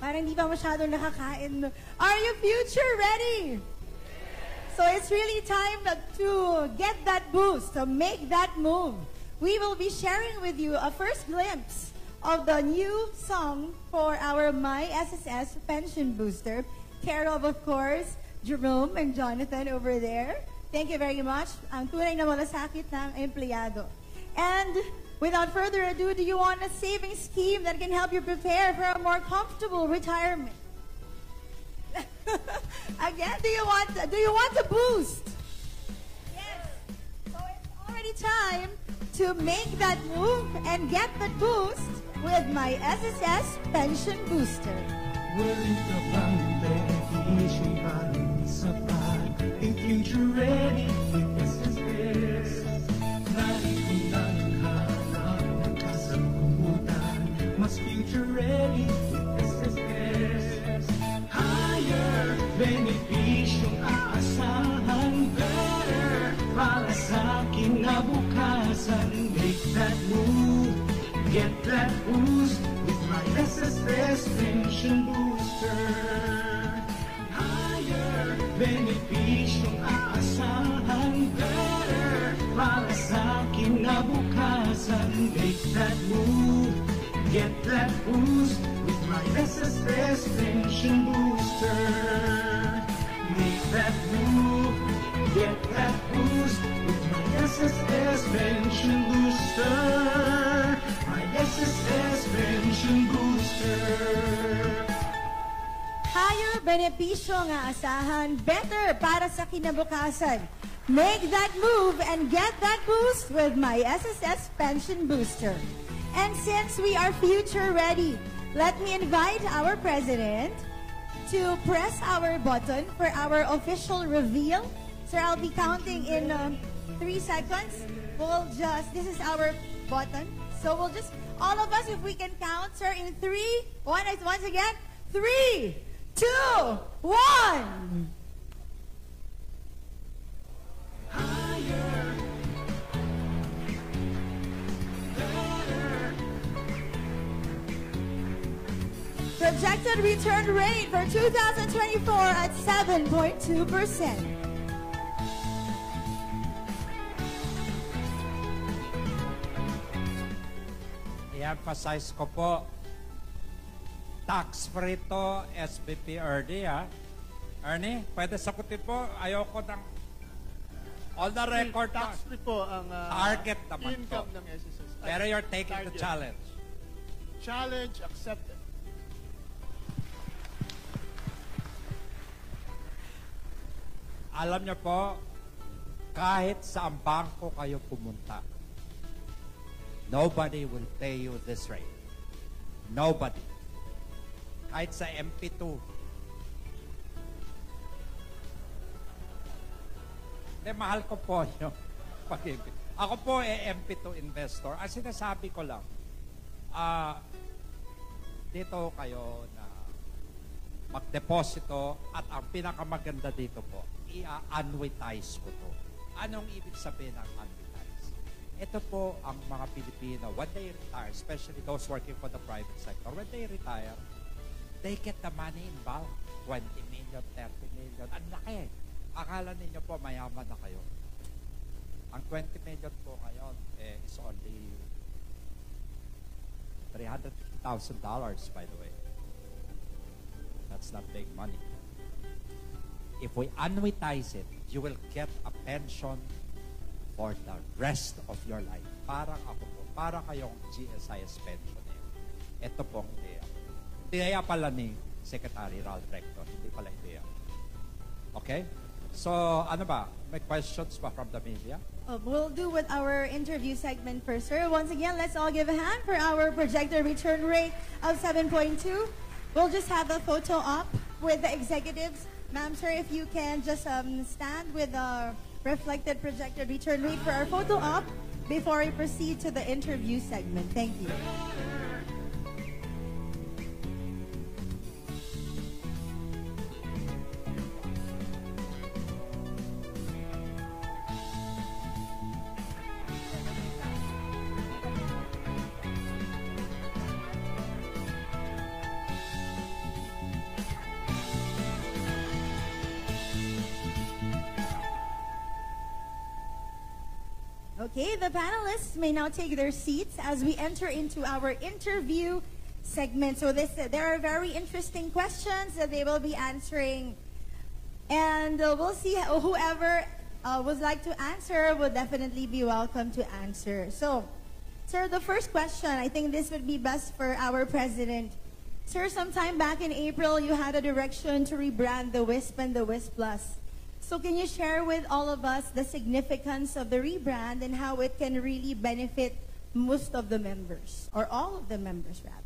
Parang hindi pa masyadong nakakain. Are you future ready? So it's really time to get that boost, to make that move. We will be sharing with you a first glimpse of the new song for our My SSS Pension Booster, care of course, Jerome and Jonathan over there. Thank you very much. Ang tunay na malasakit ng empleyado. And without further ado, do you want a saving scheme that can help you prepare for a more comfortable retirement? Again, do you want a boost? Yes. So it's already time to make that move and get the boost with My SSS Pension Booster. Worry ka bang benepisyo parang sapat? In future ready with SSS. Narito lang hanap ng kasabutan. Mas future ready with SSS. Higher benepisyong aasahan. Better para sa kinabukasan. Make that move. Get that boost with My SSS Pension Booster. Higher benepisyong aasahan. Better para sa kinabukasan. Make that move. Get that boost with My SSS Pension Booster. Make that move. Get that boost with My SSS Pension Booster. SSS Pension Booster. Higher benepisyo nga asahan, better para sa kinabukasan. Make that move and get that boost with My SSS Pension Booster. And since we are future ready, let me invite our president to press our button for our official reveal. Sir, I'll be counting in 3 seconds. This is our button. So we'll just, all of us, if we can count, sir, in 3, once again, 3, 2, 1. Higher, better. Projected return rate for 2024 at 7.2%. I-emphasize ko po, tax-free to SBP Ernie, ha? Ernie, pwede sagutin po. Ayoko ng all the record. Tax-free po ang target naman income po ng SSS. Pero you're taking the challenge. Challenge accepted. Alam niyo po, kahit sa ang bangko kayo pumunta, nobody will pay you this rate. Nobody. Kahit sa MP2. Hindi, mahal ko po yung pag-ibig. Ako po MP2 investor. Ang sinasabi ko lang, dito kayo na magdeposito at ang pinakamaganda dito po, i-annuitize ko to. Anong ibig sabihin ng annuitize? Ito po ang mga Pilipino, when they retire, especially those working for the private sector, when they retire, they get the money in bulk. 20 million, 30 million. Ang laki. Akala ninyo po, mayaman na kayo. Ang 20 million po ngayon is only $350,000, by the way. That's not big money. If we annuitize it, you will get a pension for the rest of your life. Parang ako po, para kayong GSIS pensioner. Ito pong ideya. Ideya pala ni Secretary Ralph Rector, hindi pala ideya. Okay? So, ano ba? May questions ba from the media? We'll do with our interview segment first, sir. Once again, let's all give a hand for our projected return rate of 7.2. We'll just have a photo up with the executives. Ma'am, sir, if you can just stand with the reflected projected return rate for our photo op before we proceed to the interview segment. Thank you. Okay, the panelists may now take their seats as we enter into our interview segment. So there are very interesting questions that they will be answering. And we'll see whoever would like to answer will definitely be welcome to answer. So, sir, the first question, I think this would be best for our president. Sir, sometime back in April, you had a direction to rebrand the WISP and the WISP Plus. So can you share with all of us the significance of the rebrand and how it can really benefit most of the members, or all of the members, rather?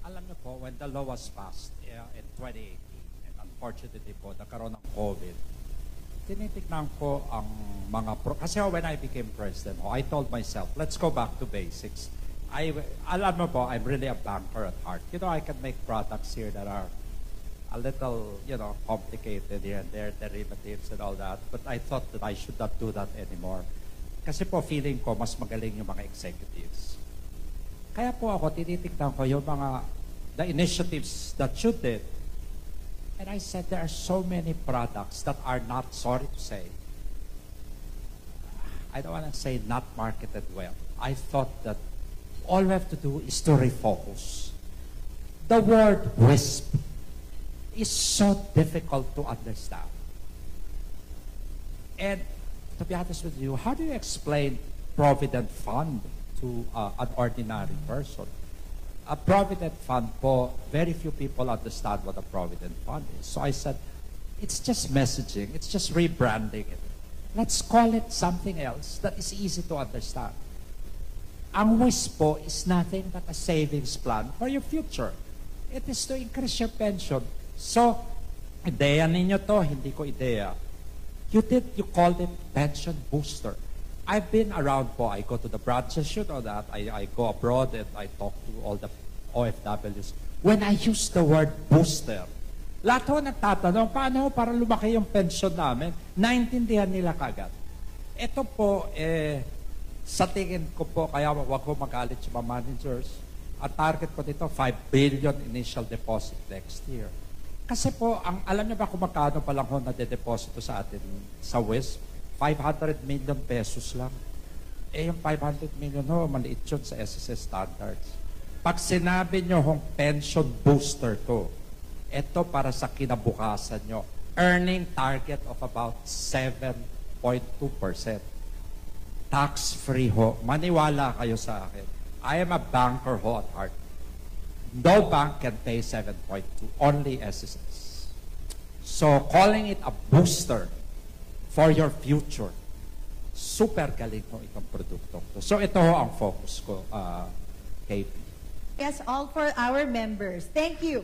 Alam niyo po, when the law was passed in 2018, and unfortunately po, nagkaroon ng COVID, tinitignan ko ang mga kasi when I became president, I told myself, let's go back to basics. Alam mo po, I'm really a banker at heart. You know, I can make products here that are a little, complicated here and there, derivatives and all that. But I thought that I should not do that anymore. Kasi po, feeling ko, mas magaling yung mga executives. Kaya po ako, tinitignan ko yung the initiatives that you did. And I said, there are so many products that are not, sorry to say, I don't want to say not marketed well. I thought that all we have to do is to refocus. The word WISP is so difficult to understand. And to be honest with you, how do you explain Provident Fund to an ordinary person? A Provident Fund po, very few people understand what a Provident Fund is. So I said, it's just messaging, it's just rebranding it. Let's call it something else that is easy to understand. Ang WISP po is nothing but a savings plan for your future. It is to increase your pension. So, ideya ninyo to, hindi ko ideya. You called it pension booster. I've been around po, I go to the branches, you know that, I go abroad and I talk to all the OFWs. When I use the word booster, lahat ho nagtatanong, paano para lumaki yung pension namin? Naintindihan nila kagad. Ito po, sa tingin ko po, kaya wag ko magalit sa mga managers, ang target ko dito, 5 billion initial deposit next year. Kasi po, alam niyo ba kung magkano pa lang ho na-deposito sa atin sa WISP? 500 million pesos lang. Yung 500 million ho, maliit yun sa SSS standards. Pag sinabi niyo hong pension booster to, ito para sa kinabukasan nyo, earning target of about 7.2%. Tax-free ho. Maniwala kayo sa akin. I am a banker ho at heart. No bank can pay 7.2, only SSS. So, calling it a booster for your future, super galing ho itong produkto. So, ito ho ang focus ko, KP. Yes, all for our members. Thank you.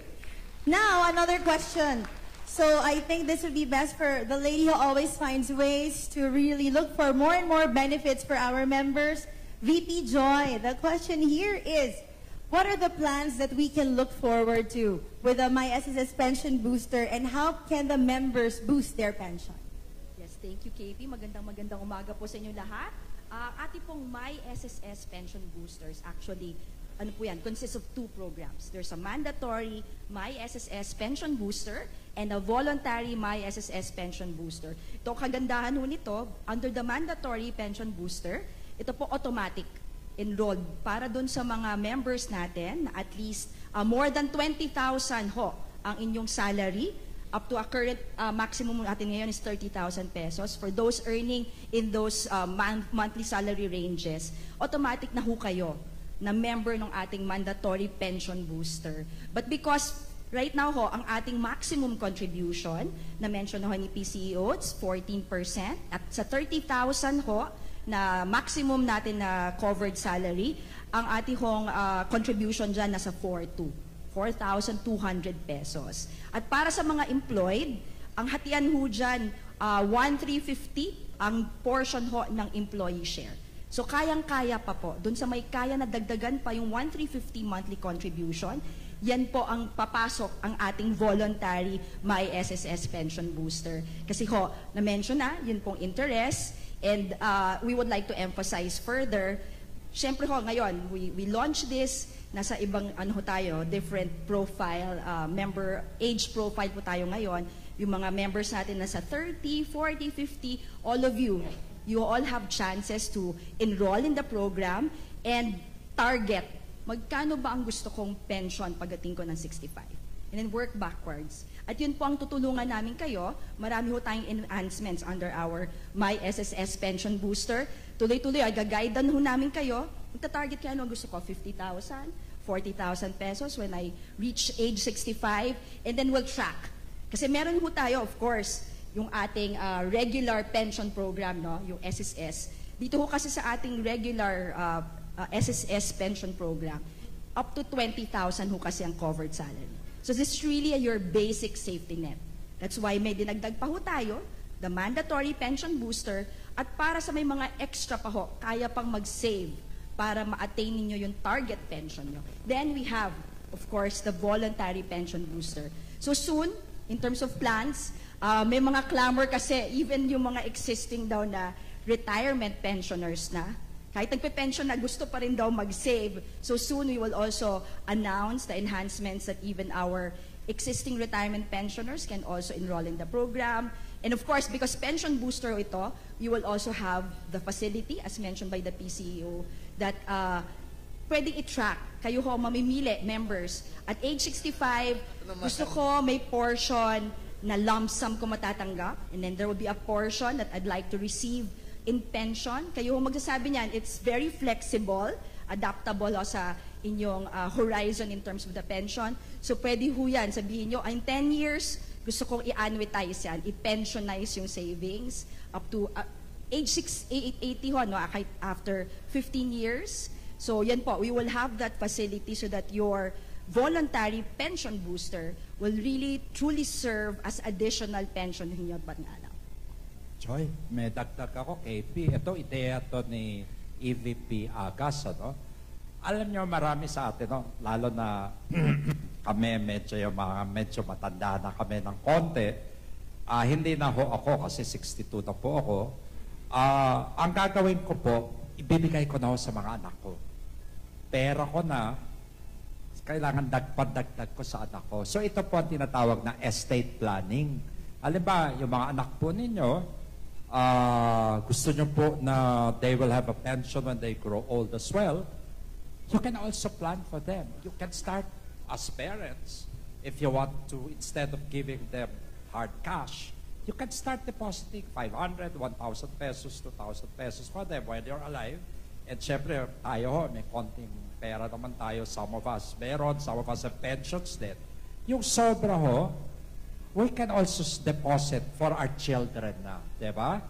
Now, another question. So, I think this would be best for the lady who always finds ways to really look for more and more benefits for our members. VP Joy, the question here is, what are the plans that we can look forward to with the My SSS Pension Booster, and how can the members boost their pension? Yes, thank you, KP. Magandang umaga po sa inyo lahat. Ating pong My SSS Pension Boosters, actually, consists of 2 programs. There's a mandatory My SSS Pension Booster and a voluntary My SSS Pension Booster. Ito, kagandahan ho nito, under the mandatory pension booster, ito po automatic enrolled para dun sa mga members natin na at least more than 20,000 ho ang inyong salary. Up to a current maximum natin ngayon is 30,000 pesos. For those earning in those monthly salary ranges, automatic na ho kayo na member ng ating mandatory pension booster. But because right now ho, ang ating maximum contribution, na mention ho ni PCEO, it's 14%. At sa 30,000 ho, na maximum natin na covered salary, ang ating hong contribution dyan nasa 4,200 pesos. At para sa mga employed, ang hatian ho dyan, 1,350 ang portion ho ng employee share. So kayang-kaya pa po, dun sa may kaya na dagdagan pa yung 1,350 monthly contribution, yan po ang papasok ang ating voluntary My SSS Pension Booster. Kasi ho, na-mention na, yun pong interest. And we would like to emphasize further, syempre ho, ngayon, we launch this, nasa ibang tayo, different profile, member age profile po tayo ngayon. Yung mga members natin nasa 30, 40, 50, all of you, You all have chances to enroll in the program and target, magkano ba ang gusto kong pension pagdating ko ng 65? And then work backwards. At yun po ang tutulungan namin kayo. Marami ho tayong enhancements under our My SSS Pension Booster. Tuloy-tuloy, gagaidan ho namin kayo. Magta-target kayo, ano gusto ko? 50,000, 40,000 pesos when I reach age 65. And then we'll track. Kasi meron ho tayo, of course, yung ating regular pension program, no? Yung SSS. Dito ho kasi sa ating regular SSS pension program, up to 20,000 ho kasi ang covered salary. So this is really your basic safety net. That's why may dinagdag pa ho tayo, the mandatory pension booster, at para sa may mga extra pa ho, kaya pang mag-save para ma-attain ninyo yung target pension nyo. Then we have, of course, the voluntary pension booster. So soon, in terms of plans, may mga clamor kasi, even yung mga existing daw na retirement pensioners na, kahit nagpe-pension na gusto pa rin daw mag-save. So soon we will also announce the enhancements that even our existing retirement pensioners can also enroll in the program. And of course, because pension booster ito, you will also have the facility, as mentioned by the PCEO, that pwedeng i-track. Kayo ho, mamimili, members. At age 65, gusto ko may portion na lump sum ko matatanggap. And then there will be a portion that I'd like to receive in pension. Kayo magsasabi niyan, it's very flexible, adaptable sa inyong horizon in terms of the pension. So pwede ho yan, sabihin nyo, in 10 years, gusto kong i-annuitize yan, i-pensionize yung savings up to age 80 ho, no? After 15 years. So yan po, we will have that facility so that your voluntary pension booster will really truly serve as additional pension ninyo pananaw. Joy, may dagdag ako, KP. Ito, ideya to ni EVP Agas, ano? Alam nyo, marami sa atin, no? Lalo na kami, medyo matanda na kami ng konti. Hindi na ho ako, kasi 62 na po ako. Ang gagawin ko po, ibibigay ko na ho sa mga anak ko. Pera ko na, kailangan dagdag ko sa anak ko. So ito po ang tinatawag na estate planning. Alam ba, yung mga anak po ninyo, gusto nyo po na they will have a pension when they grow old as well, you can also plan for them. You can start as parents, if you want to, instead of giving them hard cash, you can start depositing 500, 1,000 pesos, 2,000 pesos for them when they're alive. And syempre, tayo ho, may konting pera naman tayo. Some of us meron, some of us have pensions din. Yung sobra ho, we can also deposit for our children na, di ba?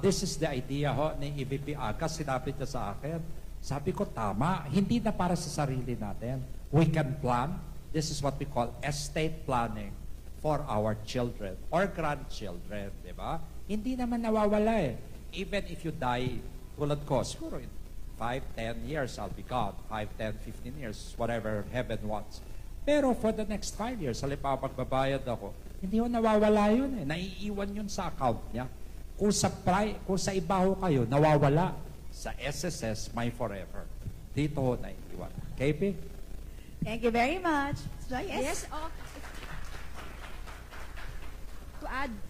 This is the idea ho ni EVP Agas, sinabi niya sa akin. Sabi ko, tama, hindi na para sa sarili natin. We can plan. This is what we call estate planning for our children or grandchildren, di ba? Hindi naman nawawala eh. Even if you die, tulad ko, siguro in 5, 10 years, I'll be gone. 5, 10, 15 years, whatever heaven wants. Pero for the next 5 years, halimbawa magbabayad ako, hindi ho nawawala yun eh. Naiiwan yun sa account niya. Kung sa iba ho kayo, nawawala. Sa SSS, My Forever. Dito ho naiiwan. KP? Thank you very much. Joy, yes? Yes,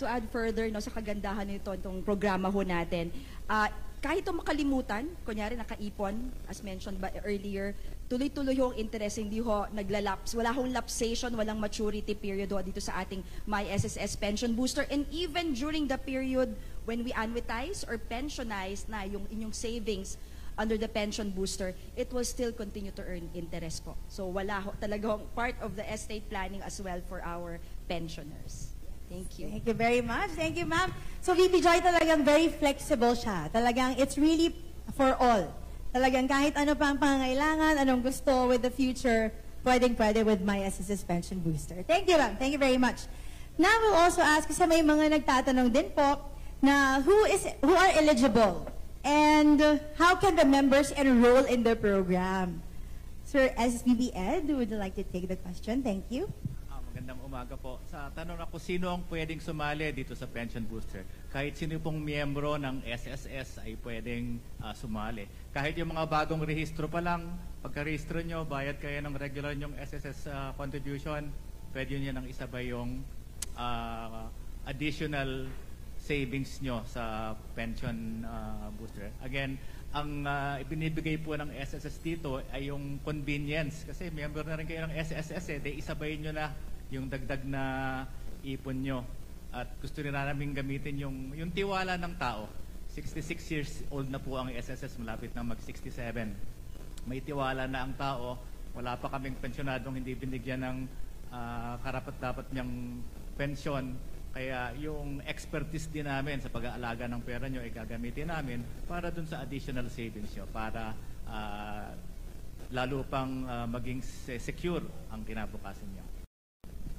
to add further no sa kagandahan nito itong programa ho natin. Kahit ito makalimutan, kunyari nakaipon, as mentioned by earlier, tuloy-tuloy ho ang interest, hindi ho naglalaps. Wala hong lapsation, walang maturity period ho dito sa ating My SSS Pension Booster. And even during the period when we annuitize or pensionize na yung inyong savings under the pension booster, it will still continue to earn interest po. So wala ho, talagang part of the estate planning as well for our pensioners. Thank you. Thank you very much. Thank you, ma'am. So, VP Joy talagang very flexible siya. Talagang it's really for all. Talagang kahit ano pa ang pangangailangan, anong gusto with the future, pwedeng-pwede with My SSS Pension Booster. Thank you, ma'am. Thank you very much. Now, we'll also ask, kasi may mga nagtatanong din po, na who are eligible and how can the members enroll in the program? Sir SBB Ed, would you like to take the question? Thank you. Magandang umaga po. Sa tanong ako, sino ang pwedeng sumali dito sa Pension Booster? Kahit sino pong miyembro ng SSS ay pwedeng sumali. Kahit yung mga bagong rehistro pa lang, pagka-rehistro nyo, bayad kayo ng regular nyong SSS contribution, pwede nyo nang isabay yung additional savings nyo sa pension booster. Again, ang ibinibigay po ng SSS dito ay yung convenience. Kasi member na rin kayo ng SSS, isabay nyo na yung dagdag na ipon nyo. At gusto rin namin gamitin yung tiwala ng tao. 66 years old na po ang SSS, malapit na mag-67. May tiwala na ang tao. Wala pa kaming pensyonadong hindi binigyan ng karapat-dapat niyang pensyon. Kaya yung expertise din namin sa pag-aalaga ng pera nyo ay gagamitin namin para dun sa additional savings nyo, para lalo pang maging secure ang kinabukasan nyo.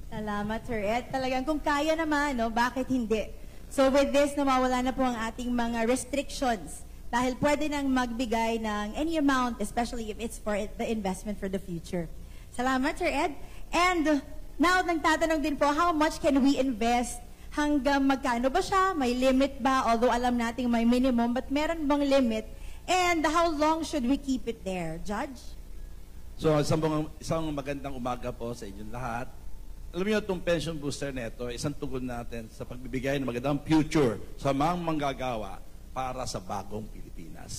Salamat, Sir Ed. Talagang kung kaya naman, no, bakit hindi? So with this, nawawala na po ang ating mga restrictions dahil pwede nang magbigay ng any amount, especially if it's for the investment for the future. Salamat, Sir Ed. And now, nagtatanong din po, how much can we invest? Hanggang magkano ba siya? May limit ba? Although alam natin may minimum, but meron bang limit? And how long should we keep it there? Judge? So, isang magandang umaga po sa inyong lahat. Alam niyo, itong pension booster na ito, isang tugon natin sa pagbibigay ng magandang future sa mga manggagawa para sa bagong Pilipinas.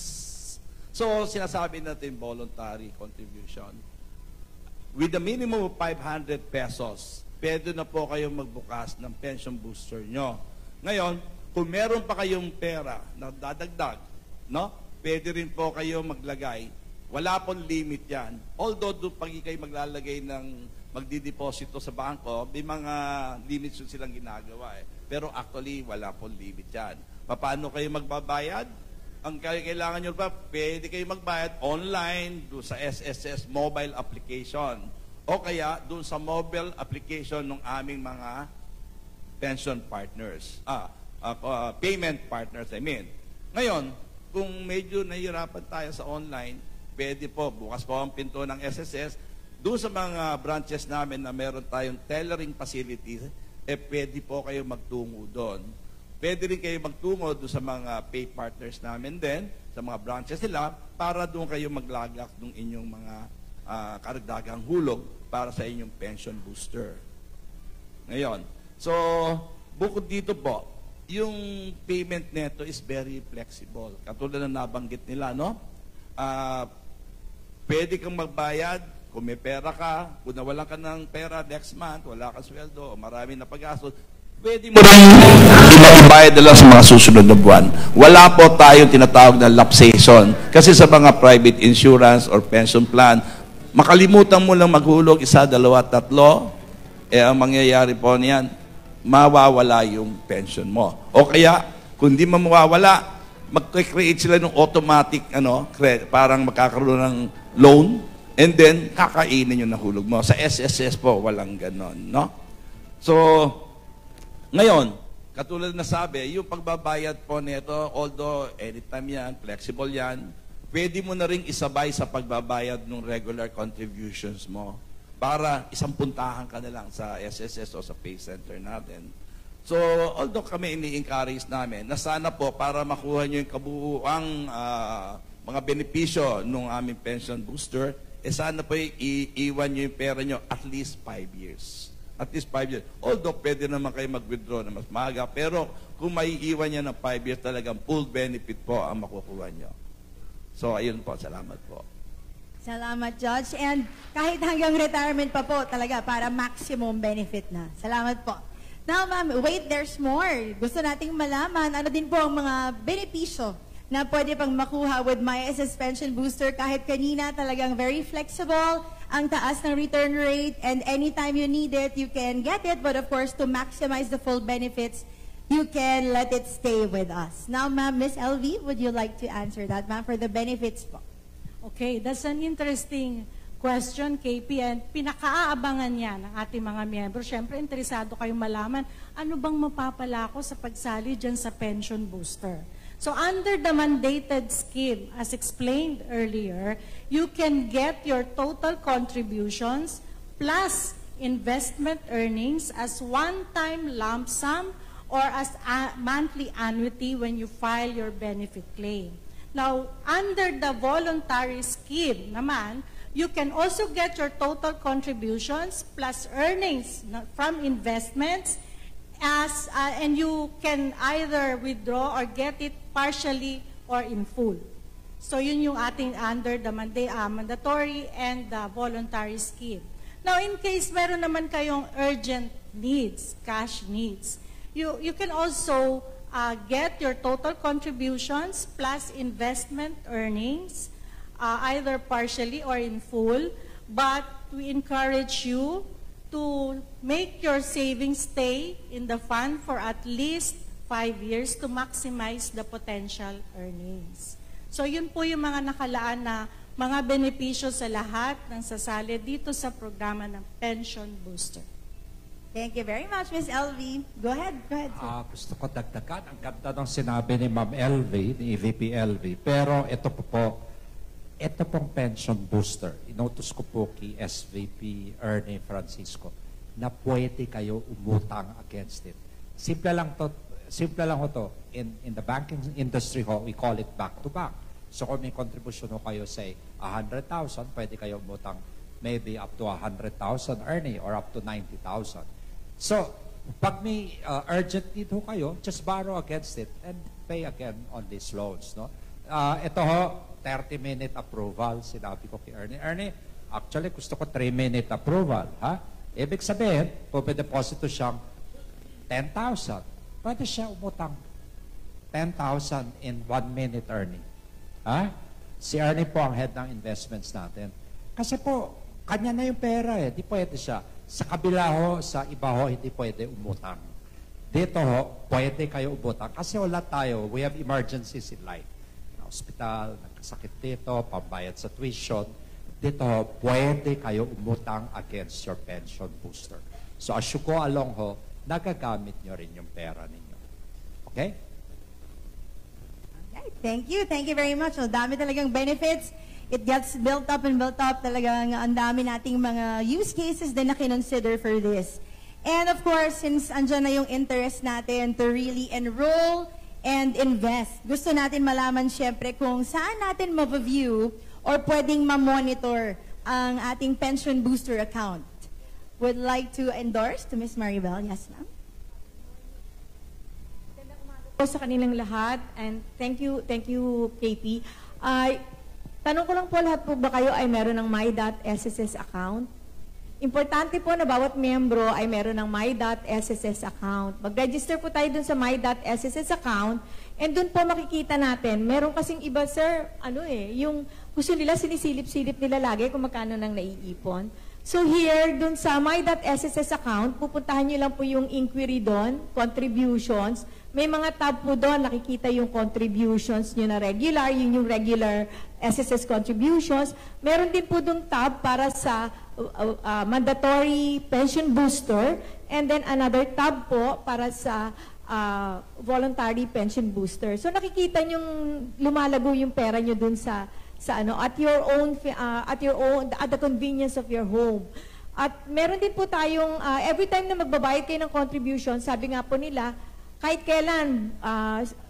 So, sinasabi natin voluntary contribution. With a minimum of 500 pesos, pwede na po kayong magbukas ng pension booster nyo. Ngayon, kung meron pa kayong pera na dadagdag, no? Pwede rin po kayo maglagay. Wala pong limit yan. Although doon pag kayo maglalagay ng magdideposito sa bangko, may mga limits yun silang ginagawa. Pero actually, wala pong limit yan. Paano kayo magbabayad? Ang kailangan nyo pa, pwede kayo magbayad online doon sa SSS mobile application o kaya doon sa mobile application ng aming mga pension partners, payment partners, I mean. Ngayon, kung medyo nahihirapan tayo sa online, pwede po, bukas po ang pinto ng SSS, doon sa mga branches namin na meron tayong tellering facilities, pwede po kayo magtungo doon. Pwede rin kayo magtungo doon sa mga pay partners namin din, sa mga branches nila, para doon kayo maglagak ng inyong mga karagdagang hulog para sa inyong pension booster. Ngayon, so, bukod dito po, yung payment neto is very flexible. Katulad na nabanggit nila, no? Pwede kang magbayad kung may pera ka, kung nawalan ka ng pera next month, wala kang sweldo, o marami na pag-gastos, pwede mo rin ibayad na lang sa mga susunod na buwan. Wala po tayong tinatawag na lapsation. Kasi sa mga private insurance or pension plan, makalimutan mo lang maghulog, 1, 2, 3, ang mangyayari po niyan, mawawala yung pension mo. O kaya, kung di mo mawawala, mag-create sila ng automatic, parang magkakaroon ng loan, and then, kakainin yung nahulog mo. Sa SSS po, walang ganon, no? So, ngayon, katulad na sabi, yung pagbabayad po nito, although anytime yan, flexible yan, pwede mo na rin isabay sa pagbabayad ng regular contributions mo para isang puntahan ka na lang sa SSS o sa pay center natin. So, although kami ini-encourage namin, na sana po para makuha nyo yung kabuuang mga benepisyo ng aming pension booster, sana po iiwan nyo yung pera nyo at least 5 years. At least 5 years. Although pwede naman kayo mag-withdraw na mas maaga, pero kung maiiwan niya ng 5 years, talagang full benefit po ang makukuha nyo. So, ayun po. Salamat po. Salamat, Judge. And kahit hanggang retirement pa po talaga para maximum benefit na. Salamat po. Now, ma'am, wait, there's more. Gusto nating malaman, ano din po ang mga benepisyo na pwede pang makuha with MySS Pension Booster kahit kanina talagang very flexible, ang taas ng return rate, and anytime you need it, you can get it. But of course, to maximize the full benefits, you can let it stay with us. Now, ma'am, Miss LV, would you like to answer that, ma'am, for the benefits po? Okay, that's an interesting question, KP, and pinakaaabangan yan ng ating mga miyembro. Siyempre, interesado kayong malaman, ano bang mapapala ko sa pagsali dyan sa pension booster? So under the mandated scheme, as explained earlier, you can get your total contributions plus investment earnings as one-time lump sum or as a monthly annuity when you file your benefit claim. Now, under the voluntary scheme naman, you can also get your total contributions plus earnings from investments and you can either withdraw or get it partially or in full. So yun yung ating under the mandatory and the voluntary scheme. Now, in case meron naman kayong urgent needs, cash needs, you can also get your total contributions plus investment earnings, either partially or in full, but we encourage you to make your savings stay in the fund for at least 5 years to maximize the potential earnings. So yun po yung mga nakalaan na mga benepisyo sa lahat ng sasali dito sa programa ng Pension Booster. Thank you very much, Ms. LV. Go ahead, sir. Gusto ko dagdagan. Ang ganda ng sinabi ni Ma'am LV, ni EVP LV. Pero ito pong pension booster, inutos ko po kay SVP Ernie Francisco na pwede kayo umutang against it. Simple lang ho to. In the banking industry ho, we call it back to back. So kung may contribution ho kayo, say, 100,000, pwede kayo umutang maybe up to 100,000 Ernie or up to 90,000. So, pag may urgent need ho kayo, just borrow against it and pay again on these loans. No? Ito ho, 30-minute approval, sinabi ko kay Ernie. Ernie, actually gusto ko 3-minute approval. Ha? Ibig sabihin, pupideposito siyang 10,000. Pwede siya umutang 10,000 in 1 minute, Ernie. Ha? Si Ernie po ang head ng investments natin. Kasi po, kanya na yung pera eh. Di pwede siya. Sa kabila ho, sa iba ho, hindi pwede umutang. Dito ho, pwede kayo umutang. Kasi wala tayo, we have emergencies in life. Hospital, nagkasakit dito, pambayad sa tuition. Dito ho, pwede kayo umutang against your pension booster. So as you go along ho, nagagamit nyo rin yung pera ninyo. Okay? Okay, thank you. Thank you very much. Ang dami talagang benefits. It gets built up. Talagang ang dami nating mga use cases din na kinonsider for this. And of course, since andyan na yung interest natin to really enroll and invest, gusto natin malaman syempre kung saan natin ma-view or pwedeng ma-monitor ang ating pension booster account. Would like to endorse to Ms. Maribel. Yes, ma'am. Po sa kanilang lahat, and thank you KP. Tanong ko lang po, lahat po ba kayo ay meron ng My.SSS account? Importante po na bawat miyembro ay meron ng My.SSS account. Mag-register po tayo dun sa My.SSS account, and dun po makikita natin, meron kasing iba, sir, yung gusto nila, sinisilip-silip nila lagi kung magkano nang naiipon. So here, dun sa My.SSS account, pupuntahan nyo lang po yung inquiry doon, contributions. May mga tab po doon, nakikita yung contributions nyo na regular, yung regular SSS contributions. Meron din po doon tab para sa mandatory pension booster, and then another tab po para sa voluntary pension booster. So nakikita nyo lumalago yung pera nyo doon sa at the convenience of your home. At meron din po tayong every time na magbabayad kayo ng contribution, sabi nga po nila, kahit kailan,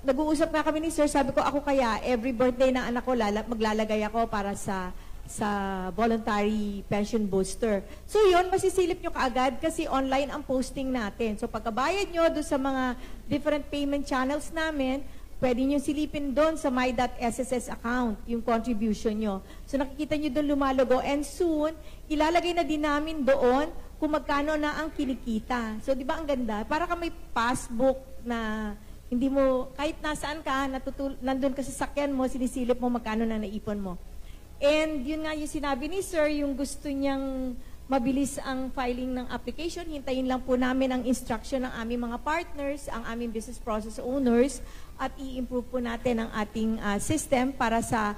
nag-uusap nga kami ni Sir, sabi ko, ako kaya, every birthday ng anak ko, maglalagay ako para sa voluntary pension booster. So yun, masisilip nyo kaagad kasi online ang posting natin. So pagkabayad nyo doon sa mga different payment channels namin, pwede nyo silipin doon sa My.SSS account, yung contribution nyo. So nakikita nyo doon lumalago, and soon, ilalagay na din namin doon kung magkano na ang kinikita. So, di ba ang ganda? Para ka may passbook na hindi mo, kahit nasaan ka, nandun ka sa sakyan mo, sinisilip mo magkano na naipon mo. And yun nga yung sinabi ni Sir, yung gusto niyang mabilis ang filing ng application, hintayin lang po namin ang instruction ng aming mga partners, ang aming business process owners, at i-improve po natin ang ating system para sa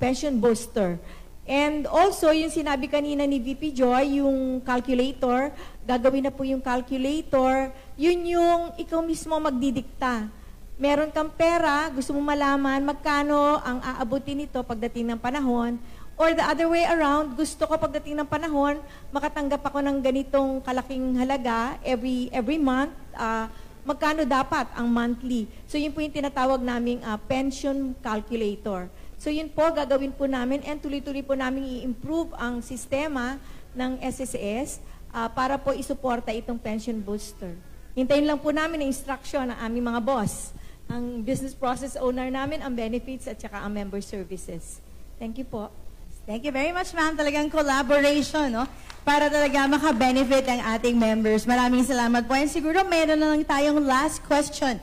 pension booster. And also, yung sinabi kanina ni VP Joy, yung calculator, gagawin na po yung calculator, yun yung ikaw mismo magdidikta. Meron kang pera, gusto mo malaman magkano ang aabutin nito pagdating ng panahon, or the other way around, gusto ko pagdating ng panahon, makatanggap ako ng ganitong kalaking halaga every month, magkano dapat ang monthly. So yun po yung tinatawag naming pension calculator. So yun po, gagawin po namin, and tuloy-tuloy po namin i-improve ang sistema ng SSS para po isuporta itong pension booster. Hintayin lang po namin ang instruction ng aming mga boss, ang business process owner namin, ang benefits at saka ang member services. Thank you po. Thank you very much, ma'am. Talagang collaboration, no? Para talaga maka-benefit ang ating members. Maraming salamat po. And siguro meron na lang tayong last question.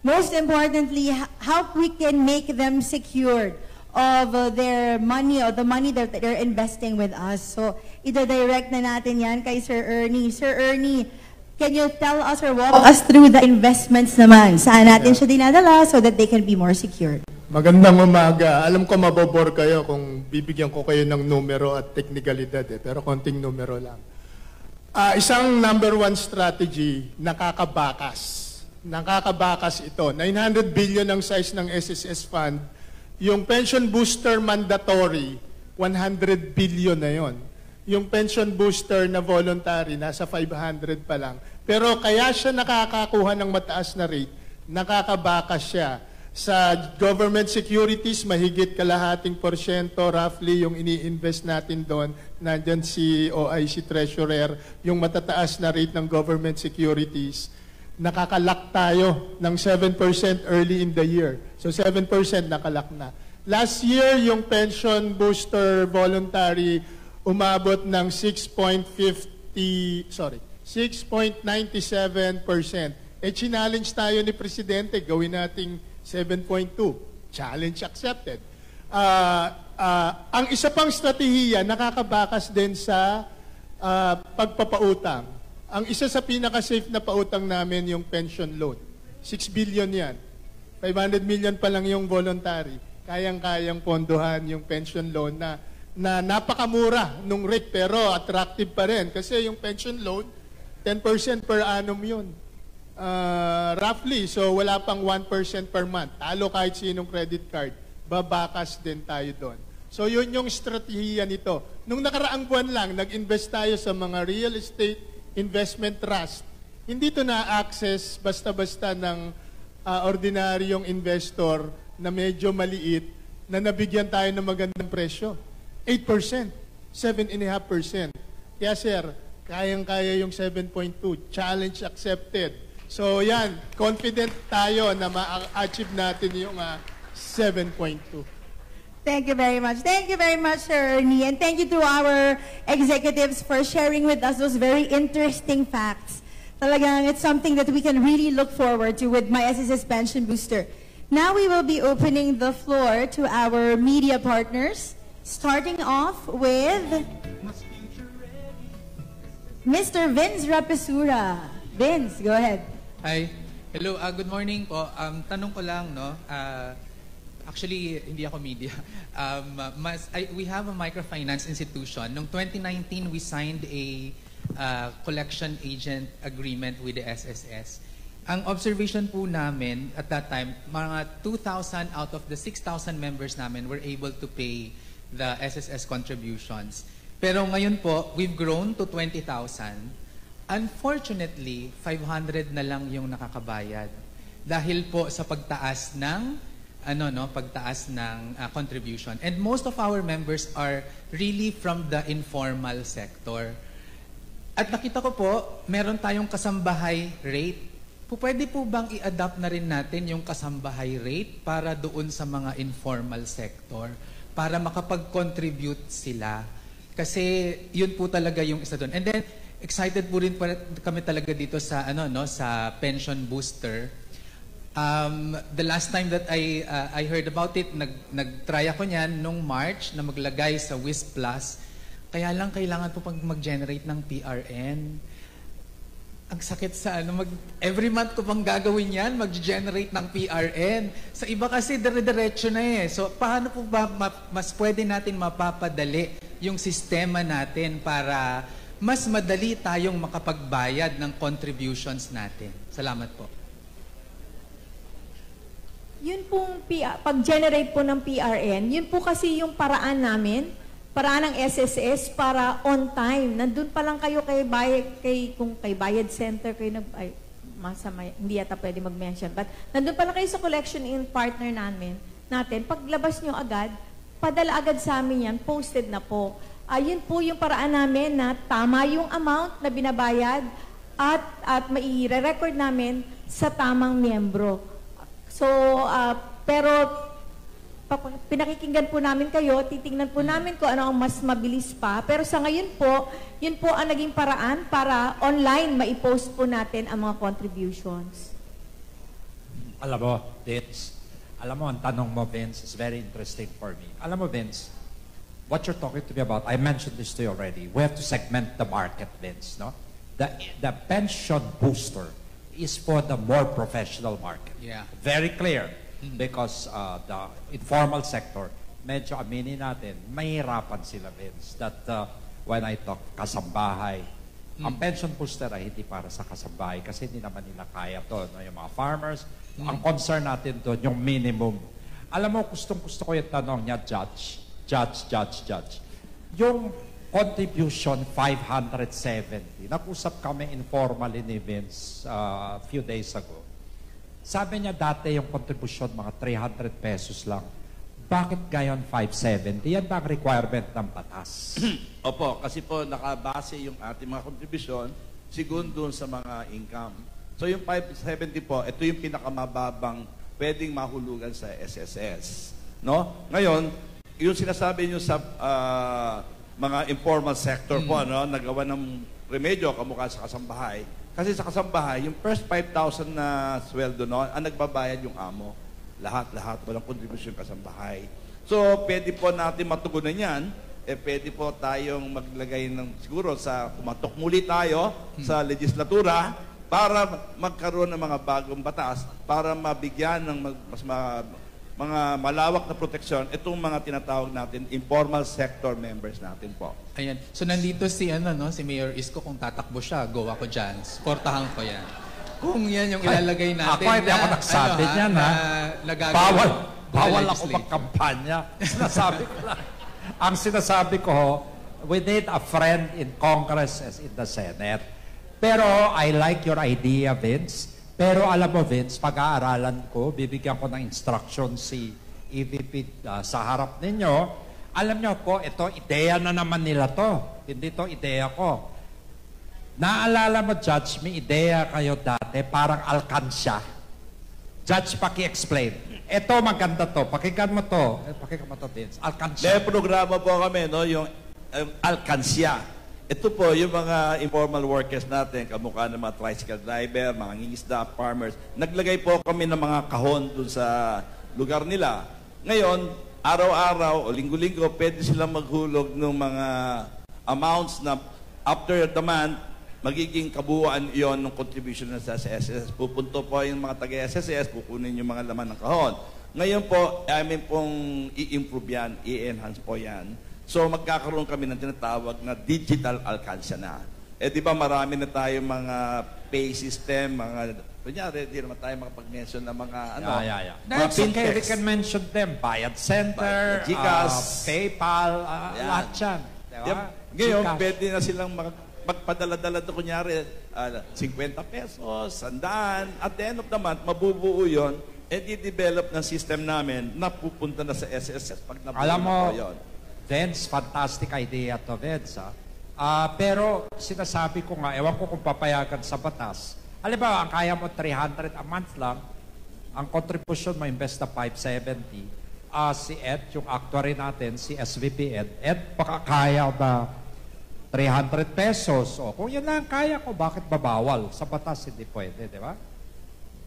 Most importantly, how we can make them secured of their money or the money that they're investing with us. So, ida-direct na natin yan kay Sir Ernie. Sir Ernie, can you tell us or walk us through the investments naman? Saan natin siya dinadala so that they can be more secured? Magandang umaga. Alam ko mabobor kayo kung bibigyan ko kayo ng numero at teknikalidad pero konting numero lang. Isang number one strategy, nakakabakas. Nakakabakas ito. 900 billion ang size ng SSS fund. Yung pension booster mandatory, 100 billion na yon. Yung pension booster na voluntary, nasa 500 pa lang. Pero kaya siya nakakakuha ng mataas na rate, nakakabakas siya. Sa government securities, mahigit kalahating porsyento, roughly, yung ini-invest natin doon. Nandyan si OIC Treasurer, yung matataas na rate ng government securities. Nakakalock tayo ng 7% early in the year. So 7% nakalock na. Last year, yung pension booster voluntary umabot ng 6.97%. Challenge tayo ni Presidente, gawin nating 7.2. Challenge accepted. Ang isa pang strategiya, nakakabakas din sa pagpapautang. Ang isa sa pinaka-safe na pautang namin yung pension loan. 6 billion yan. 500 million pa lang yung voluntary. Kayang-kayang pondohan yung pension loan na napakamura nung rate pero attractive pa rin. Kasi yung pension loan, 10% per annum yun. Roughly, so wala pang 1% per month. Talo kahit sinong credit card, babakas din tayo doon. So yun yung strategiya nito. Nung nakaraang buwan lang, nag-invest tayo sa mga real estate investment trust. Hindi to na-access basta-basta ng ordinaryong investor na medyo maliit na nabigyan tayo ng magandang presyo. 8%, 7.5%. Kaya sir, kayang-kaya yung 7.2. Challenge accepted. So yan, confident tayo na ma-achieve natin yung 7.2. Thank you very much. Thank you very much, Sir Ernie. And thank you to our executives for sharing with us those very interesting facts. Talagang it's something that we can really look forward to with My SSS Pension Booster. Now we will be opening the floor to our media partners, starting off with Mr. Vince Rapesura. Vince, go ahead. Hi. Hello, good morning po. Tanong ko lang, no? Actually, hindi ako media. We have a microfinance institution. Noong 2019, we signed a collection agent agreement with the SSS. Ang observation po namin at that time, mga 2,000 out of the 6,000 members namin were able to pay the SSS contributions. Pero ngayon po, we've grown to 20,000. Unfortunately, 500 na lang yung nakakabayad dahil po sa pagtaas ng contribution. And most of our members are really from the informal sector. At nakita ko po, meron tayong kasambahay rate. Pwede po bang i-adapt na rin natin yung kasambahay rate para doon sa mga informal sector para makapag-contribute sila? Kasi yun po talaga yung isa doon. And then excited po rin kami talaga dito sa sa pension booster. The last time that I heard about it, nag-try ako niyan nung March na maglagay sa WIS Plus. Kaya lang kailangan po pag mag-generate ng PRN. Ang sakit sa every month ko pang gagawin yan, mag-generate ng PRN. Sa iba kasi dire-diretso na eh. So paano po ba mas pwede natin mapapadali yung sistema natin para mas madali tayong makapagbayad ng contributions natin? Salamat po. Yun pong pag-generate po ng PRN, yun po kasi yung paraan namin, paraan ng SSS para on time. Nandun pa lang kayo kung kay Bayad Center, kayo hindi yata pwede mag-mention, but nandun pa lang kayo sa collection in partner natin, paglabas nyo agad, padala agad sa amin yan, posted na po. Yun po yung paraan namin na tama yung amount na binabayad, at mai-record namin sa tamang miyembro. So, pero pinakikinggan po namin kayo, titingnan po namin kung ano ang mas mabilis pa. Pero sa ngayon po, yun po ang naging paraan para online maipost po natin ang mga contributions. Alam mo, Vince, ang tanong mo, Vince, is very interesting for me. Alam mo, Vince, what you're talking to me about, I mentioned this to you already. We have to segment the market, Vince, no? The pension booster is for the more professional market. Yeah. Very clear. Because the informal sector, medyo aminin natin, mahirapan sila, Vince, that when I talk kasambahay, ang pension booster ay hindi para sa kasambahay kasi hindi naman nila kaya to, no? Yung mga farmers, ang concern natin doon, yung minimum. Alam mo, gustong-gusto ko yung tanong niya, Judge. Yung contribution 570, nag-usap kami informally ni Vince a few days ago. Sabi niya dati yung contribution mga 300 pesos lang. Bakit ngayon 570? Yan ba ang requirement ng batas? Opo, kasi po nakabase yung ating mga contribution segundo sa mga income. So yung 570 po, ito yung pinakamababang pwedeng mahulugan sa SSS. No? Ngayon, yung sinasabi nyo sa mga informal sector po, no, nagawa ng remedyo kamukha sa kasambahay. Kasi sa kasambahay, yung first 5,000 na sweldo noon, ang nagbabayad yung amo. Lahat, walang contribution kasambahay. So, pwede po natin matugunan yan. Pwede po tayong maglagay ng, siguro, tumatok muli tayo sa legislatura para magkaroon ng mga bagong batas para mabigyan ng mga malawak na proteksyon itong mga tinatawag natin informal sector members natin po. Ayan. So nandito si si Mayor Isko, kung tatakbo siya, go ako dyan. Supportahan ko yan. Kung yan yung ilalagay natin. Ako hindi ako nagsabi niyan, ha? Bawal ako magkampanya. Sinasabi ko lang. Ang sinasabi ko, we need a friend in Congress as in the Senate. Pero I like your idea, Vince. Pero alam mo, Vince, pag-aaralan ko, bibigyan ko ng instruction si EVP sa harap ninyo. Alam nyo po, ito, ideya na naman nila to. Hindi to ideya ko. Naalala mo, Judge, may ideya kayo dati, parang alkansya. Judge, paki-explain. Ito, maganda to. Pakinggan mo to. Pakinggan mo to, Vince. Alkansya. May programa po kami, no, yung alkansya. Ito po, yung mga informal workers natin, kamukha ng mga tricycle driver, mga ngingisda, farmers, naglagay po kami ng mga kahon dun sa lugar nila. Ngayon, araw-araw o linggo-linggo, pwede silang maghulog ng mga amounts na after the month, magiging kabuuan yon ng contribution sa SSS. Pupunto po yung mga taga-SSS, kukunin yung mga laman ng kahon. Ngayon po, amin pong i-improve yan, i-enhance po yan. So magkakaroon kami ng tinatawag na digital alkansya na. Di ba marami na tayo mga pay system, kunyari, di naman tayo makapag-mention ng mga That's okay, we can mention them. Bayad Center, GCash, PayPal, lahat yan. Diba? Ngayon, pwede na silang magpadala-dala na kunyari 50 pesos, 100. At the end of the month, mabubuo yun, di-develop ng system namin na pupunta na sa SSS pag nabuo alam mo, na po yun. Vince, fantastic idea to, Vince. Pero sinasabi ko nga, ewan ko kung papayagan sa batas. Halimbawa, ang kaya mo 300 a month lang, ang contribution mo invest na 570. Si Ed, yung actuary natin, si SVP Ed, baka kaya ba 300 pesos? O kung yun lang kaya ko, bakit babawal? Sa batas, hindi pwede, di ba?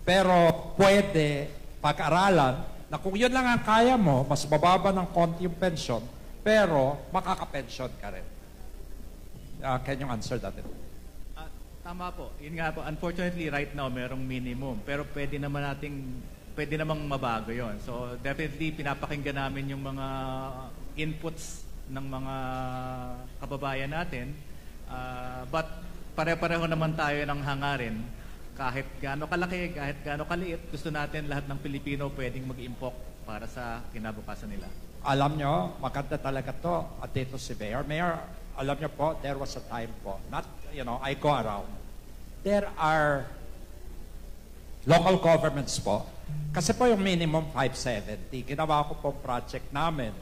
Pero pwede pag-aralan na kung yun lang ang kaya mo, mas bababa ng konti yung pension, pero makaka-pension ka rin. Can you answer that? Tama po. Yun nga po. Unfortunately, right now, merong minimum. Pero pwede namang mabago yon. So, definitely, pinapakinggan namin yung mga inputs ng mga kababayan natin. But, pare-pareho naman tayo ng hangarin. Kahit gaano kalaki, kahit gaano kaliit, gusto natin lahat ng Pilipino pwedeng mag-impok para sa kinabukasan nila. Alam nyo, maganda talaga to. At dito si Mayor. Mayor, alam nyo po, there was a time po. Not, I go around. There are local governments po. Kasi po yung minimum 570. Ginawa ko pong project namin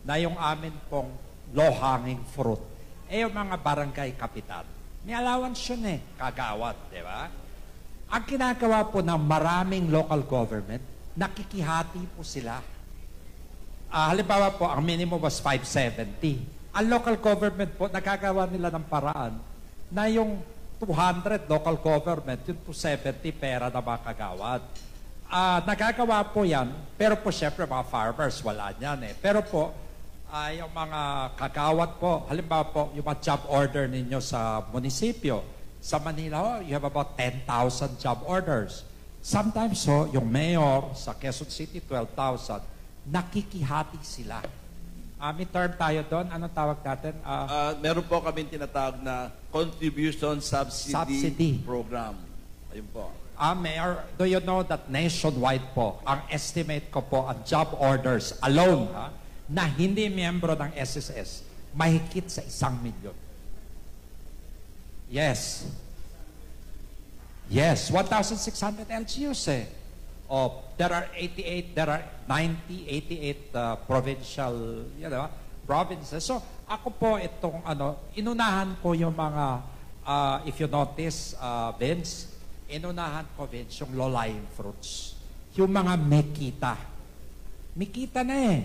na yung amin pong low-hanging fruit. Yung mga barangay kapitan. May allowance yun kagawad, di ba? Ang ginagawa po ng maraming local government, nakikihati po sila. Halimbawa po, ang minimum was 570. Ang local government po, nagagawa nila ng paraan na yung 200 local government, yung 270 pera na mga kagawad. Nagagawa po yan, pero po syempre mga farmers, wala niyan Pero po, yung mga kagawad po, halimbawa po, yung mga job order ninyo sa munisipyo, sa Manila, you have about 10,000 job orders. Sometimes yung mayor sa Quezon City, 12,000, nakikihati sila. May term tayo doon. Anong tawag natin? Meron po kami tinatawag na Contribution Subsidy Program. Ayun po. Mayor, do you know that nationwide po, ang estimate ko po, ang job orders alone, na hindi miyembro ng SSS, mahigit sa 1 milyon. Yes. Yes, 1,600 LGUs there are 90, 88 provincial, provinces. So, ako po itong, inunahan ko yung mga, if you notice, Vince, inunahan ko, Vince, yung low-lying fruits. Yung mga Mikita. Mikita na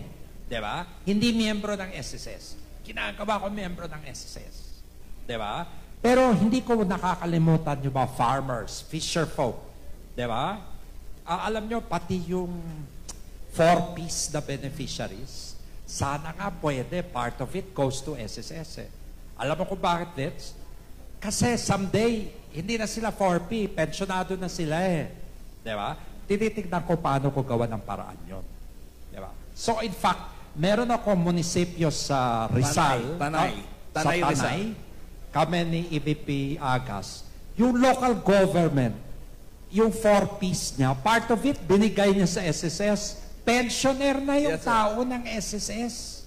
Diba? Hindi miyembro ng SSS. Ginagawa ko miyembro ng SSS. Diba? Pero hindi ko nakakalimutan yung mga farmers, fisher folk. Diba? Alam nyo, pati yung 4-piece na beneficiaries, sana nga pwede, part of it goes to SSS Alam mo kung bakit, Vince? Kasi someday, hindi na sila 4P, pensionado na sila Diba? Tinitignan ko paano ko gawa ng paraan yun. Diba? So in fact, meron ako munisipyo sa Rizal. Tanay, Rizal. Kami ni EVP Agas. Yung local government, yung 4-piece niya, part of it, binigay niya sa SSS. Pensioner na yung tao ng SSS.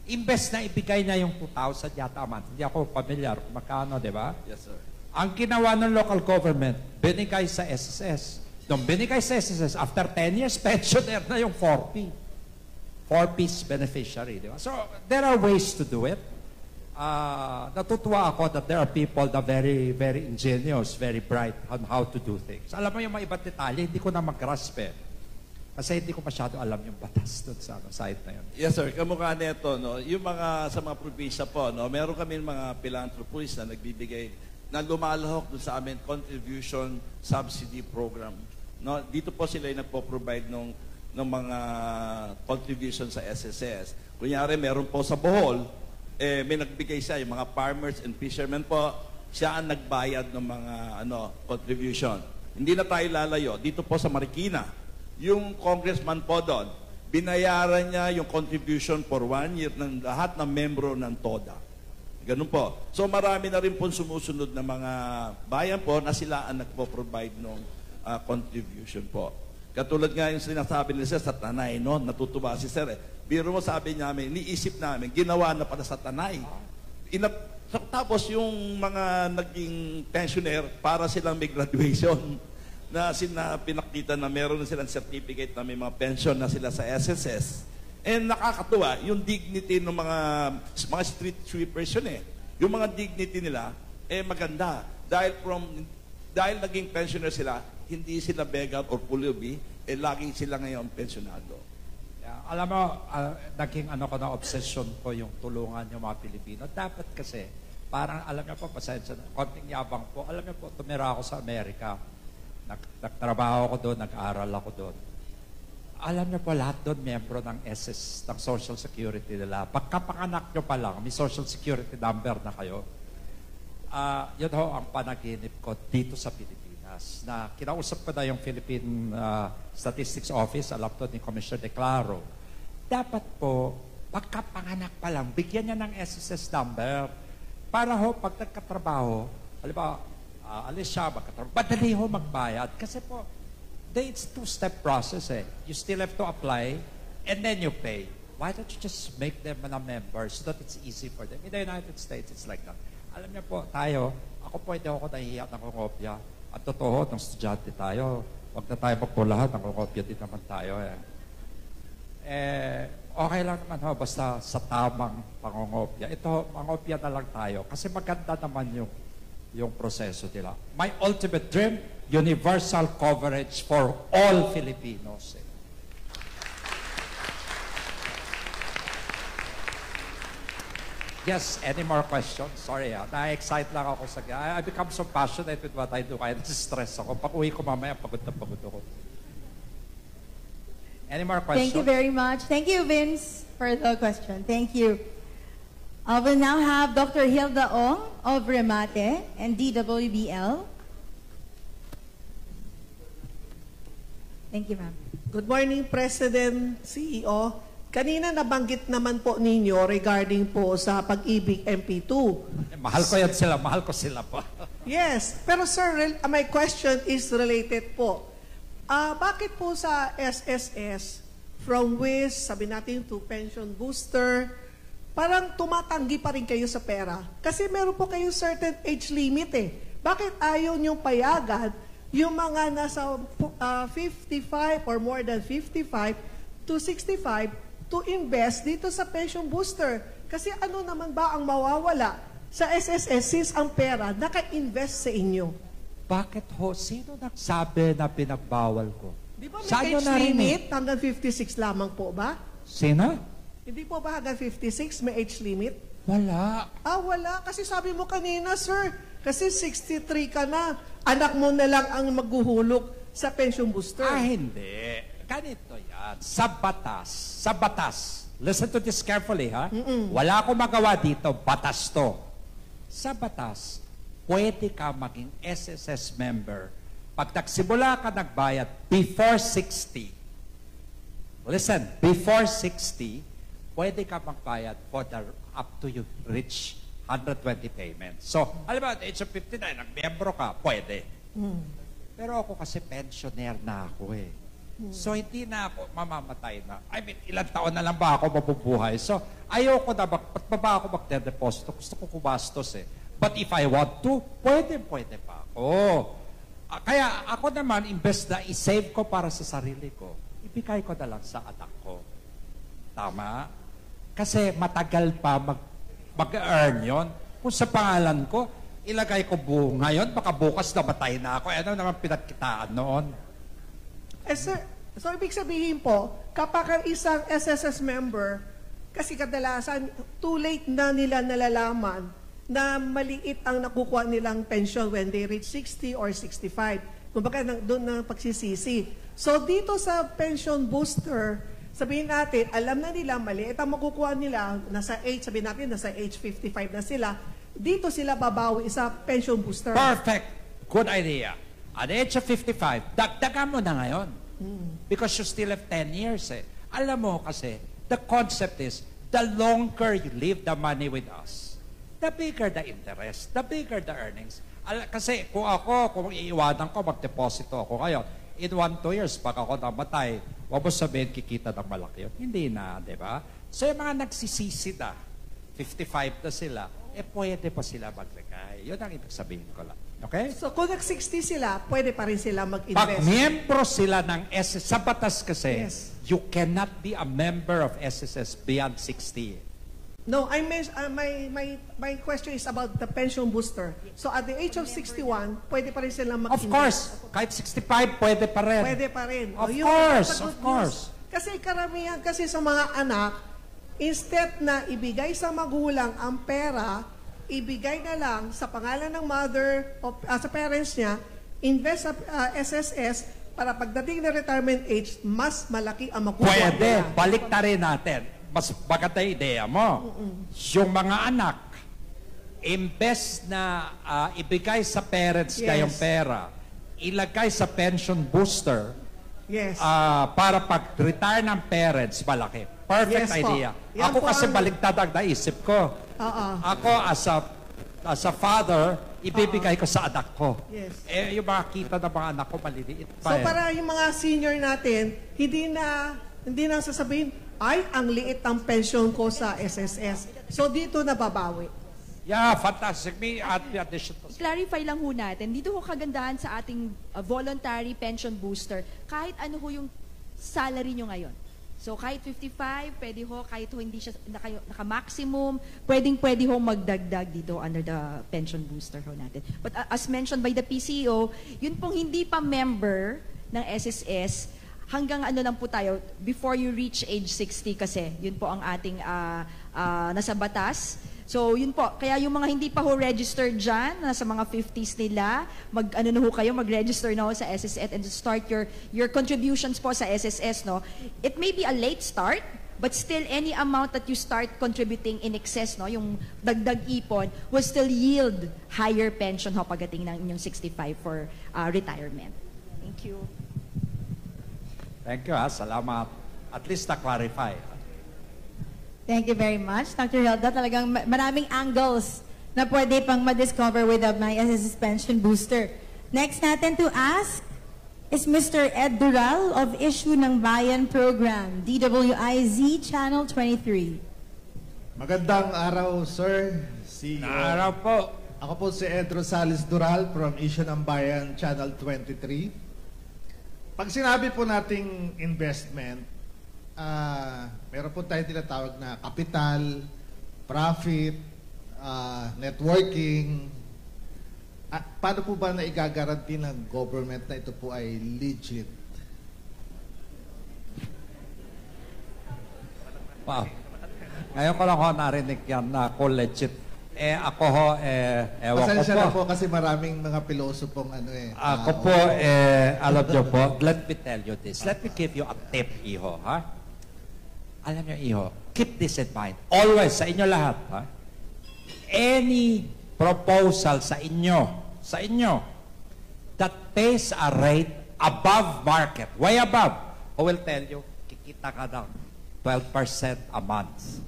Imbes na ibigay niya yung 2,000 yata a month. Hindi ako familiar kung magkano, di ba? Yes, sir. Ang ginawa ng local government, binigay sa SSS. Nung binigay sa SSS, after 10 years, pensioner na yung 4P. 4-piece beneficiary, di ba? So, there are ways to do it. Natutuwa ako that there are people that very, very ingenious, very bright on how to do things. Alam mo yung mga ibang detalye, hindi ko na mag-grasp Kasi hindi ko masyado alam yung batas doon sa site na yun. Yes, sir. Kamukha nito, yung mga, sa mga probinsya po, meron kami mga philanthropists na nagbibigay, na lumalahok doon sa amin Contribution Subsidy Program. Dito po sila yung nagpo-provide ng mga contribution sa SSS. Kunyari, meron po sa Bohol, may nagbigay siya, yung mga farmers and fishermen po, siya ang nagbayad ng mga contribution. Hindi na tayo lalayo. Dito po sa Marikina, yung congressman po doon, binayaran niya yung contribution for 1 year ng lahat ng membro ng TODA. Ganun po. So marami na rin po sumusunod na mga bayan po na sila ang nagpo-provide ng contribution po. Katulad nga yung sinasabi ni Sir sa Tanay, natutuwa si Sir Biro mo, sabi namin, niisip namin, ginawa na pala sa Tanay. Tapos yung mga naging pensioner, para silang may graduation na pinakita na meron na silang certificate na may mga pension na sila sa SSS. And nakakatuwa, yung dignity ng mga street sweepers yun Yung mga dignity nila, maganda. Dahil naging pensioner sila, hindi sila beggar or pulubi, lagi sila ngayon pensionado. Alam mo, naging obsession ko yung tulungan yung mga Pilipino. Dapat kasi, parang alam niyo po, pasensya na, konting yabang po. Alam niyo po, tumira ako sa Amerika. Nagtrabaho ako doon, nag-aral ako doon. Alam niyo po, lahat doon, miyembro ng SS, ng Social Security nila. Pagkapanganak niyo pa lang, may Social Security number na kayo. Yun ho ang panaginip ko dito sa Pilipinas. Na kinausap ko na yung Philippine Statistics Office, alam to ni Commissioner Declaro. Dapat po, pagkapanganak pa lang, bigyan niya ng SSS number para ho, pag nagkatrabaho, halimbawa, alis siya, magkatrabaho, madali ho magbayad. Kasi po, it's two-step process You still have to apply, and then you pay. Why don't you just make them a member so that it's easy for them? In the United States, it's like that. Alam niyo po, ako po hindi ako nahihiya ng kongopya. At totoo, ng estudyante tayo, huwag na tayo magpulahan, ng kongopya din naman tayo okay lang naman ho, basta sa tamang pangongopya. Ito, mangopya na lang tayo. Kasi maganda naman yung yung proseso nila. My ultimate dream, universal coverage for all Filipinos. Yes, any more questions? Sorry, na-excite lang ako sa... I become so passionate with what I do, kaya stress ako. Pag uwi ko mamaya, pagod na pagod ako. Any more questions? Thank you very much. Thank you, Vince, for the question. Thank you. I will now have Dr. Hilda Ong of Remate and DWBL. Thank you, ma'am. Good morning, President, CEO. Kanina nabanggit naman po ninyo regarding po sa Pag-ibig MP2. Mahal ko yan sila, mahal ko sila pa. Yes, pero sir, my question is related po. Bakit po sa SSS, from WIS, sabi natin to pension booster, parang tumatanggi pa rin kayo sa pera? Kasi meron po kayo certain age limit eh. Bakit ayaw niyong payagan yung mga nasa 55 or more than 55 to 65 to invest dito sa pension booster? Kasi ano naman ba ang mawawala sa SSS since ang pera naka-invest sa inyo? Bakit ho? Sino nagsabi na pinagbawal ko? Di ba may Saan age nyo narinig? limit? Hanggang 56 lamang po ba? Sino? Hindi po ba hanggang 56 may age limit? Wala. Wala. Kasi sabi mo kanina, sir, kasi 63 ka na. Anak mo na lang ang maghuhulog sa pension booster. Hindi. Ganito yan. Sa batas. Listen to this carefully, ha? Wala akong magawa dito. Batas to. Sa batas, pwede ka maging SSS member pag nagsimula ka nagbayad before 60. Listen, before 60, pwede ka magbayad for the up to you reach 120 payments. So, alam mo, at age of 59, nag-membro ka, pwede. Pero ako kasi pensioner na ako eh. So, hindi na ako mamamatay na. I mean, ilang taon na lang ba ako mabubuhay? So, ayoko na, ba't ba ako magde-deposito? Gusto ko kumastos eh. But if I want to, pwede pa ako. Kaya ako naman, invest na i-save ko para sa sarili ko. Ibigay ko na lang sa anak ko. Tama? Kasi matagal pa mag-earn yon. Kung sa pangalan ko, ilagay ko ngayon, baka bukas namatay na ako. Ano naman pinagkitaan noon? Sir, so ibig sabihin po, kapag ang isang SSS member, kasi kadalasan, too late na nila nalalaman na maliit ang nakukuha nilang pension when they reach 60 or 65. Kumbaga, doon na pagsisisi. So dito sa pension booster, sabihin natin, alam na nila, maliit ang makukuha nila, nasa age, sabihin natin, nasa age 55 na sila, dito sila babawi sa pension booster. Perfect. Good idea. At the age of 55, dagdagan mo na ngayon. Because you still have 10 years eh. Alam mo kasi, the concept is, the longer you leave the money with us, the bigger the interest, the bigger the earnings. Kasi kung iiwanan ko, magdeposito ako ngayon, in 1-2 years, pag ako namatay, huwag mo sabihin, kikita ng malaki yun. Hindi na, di ba? So yung mga nagsisisi na, 55 na sila, pwede pa sila maglagay. Yun ang ibig sabihin ko lang. Okay? So kung nag-60 sila, pwede pa rin sila mag-invest. Pag miyembro sila ng SSS, sa batas kasi, Yes. you cannot be a member of SSS beyond 60. No, my question is about the pension booster. So at the age of 61, pwede pa rin sila mag-invest. Of course, kahit 65, pwede pa rin. Pwede pa rin. Of Yung course, good of course. news. Kasi karamihan kasi sa mga anak, instead na ibigay sa magulang ang pera, ibigay na lang sa pangalan ng mother o sa parents niya, invest sa SSS para pagdating na retirement age, mas malaki ang makukuha Pwede. nila. Balik na rin natin. Mas maganda yung ideya mo. Yung mga anak, imbes na ibigay sa parents Yes. na yung pera, ilagay sa pension booster, Yes. para pag-retire ng parents, malaki. Perfect Yes po. idea. Yan Ako po kasi ang- baligtad ang naisip ko. Ako as a father, ibibigay ko sa anak ko. Yes. Yung mga kita ng mga anak ko, maliliit So pa. para yung mga senior natin, hindi na sasabihin, ay, ang liit ang pension ko sa SSS. So dito nababawi. Yeah, fantastic. May addition to Clarify lang ho natin, dito ho kagandahan sa ating voluntary pension booster, kahit ano ho yung salary nyo ngayon. So kahit 55, pwede ho, kahit ho hindi siya naka-maximum, pwede ho magdagdag dito under the pension booster ho natin. But as mentioned by the PCO, yun pong hindi pa member ng SSS, hanggang ano lang po tayo, before you reach age 60 kasi, yun po ang ating nasa batas. So, yun po. Kaya yung mga hindi pa ho registered dyan, nasa mga 50s nila, mag-register na ho sa SSS and start your contributions po sa SSS, no? It may be a late start, but still any amount that you start contributing in excess, no, yung dagdag ipon, will still yield higher pension ho pagdating ng inyong 65 for retirement. Thank you. Thank you, salamat. At least na-clarify. Thank you very much, Dr. Hilda. Talagang maraming angles na pwede pang ma-discover with the My SSS Pension Booster. Next natin to ask is Mr. Ed Dural of Issue ng Bayan Program, DWIZ Channel 23. Magandang araw, sir. Araw po. Ako po si Ed Rosales Dural from Issue ng Bayan Channel 23. Pag sinabi po nating investment, meron po tayo tinatawag na capital, profit, networking. Paano po ba na igagaranti ng government na ito po ay legit? Wow. Ngayon ko lang ho narinig yan na ako legit. Ako ho, ewan ko po. Pasensya na po kasi maraming mga pilosopong Ako po, alam nyo po, let me tell you this. Let me give you a tip, iho, ha? Alam nyo, iho, keep this in mind. Always, sa inyo lahat, ha? Any proposal sa inyo, that pays a rate above market, way above, who will tell you, kikita ka ng 12% a month.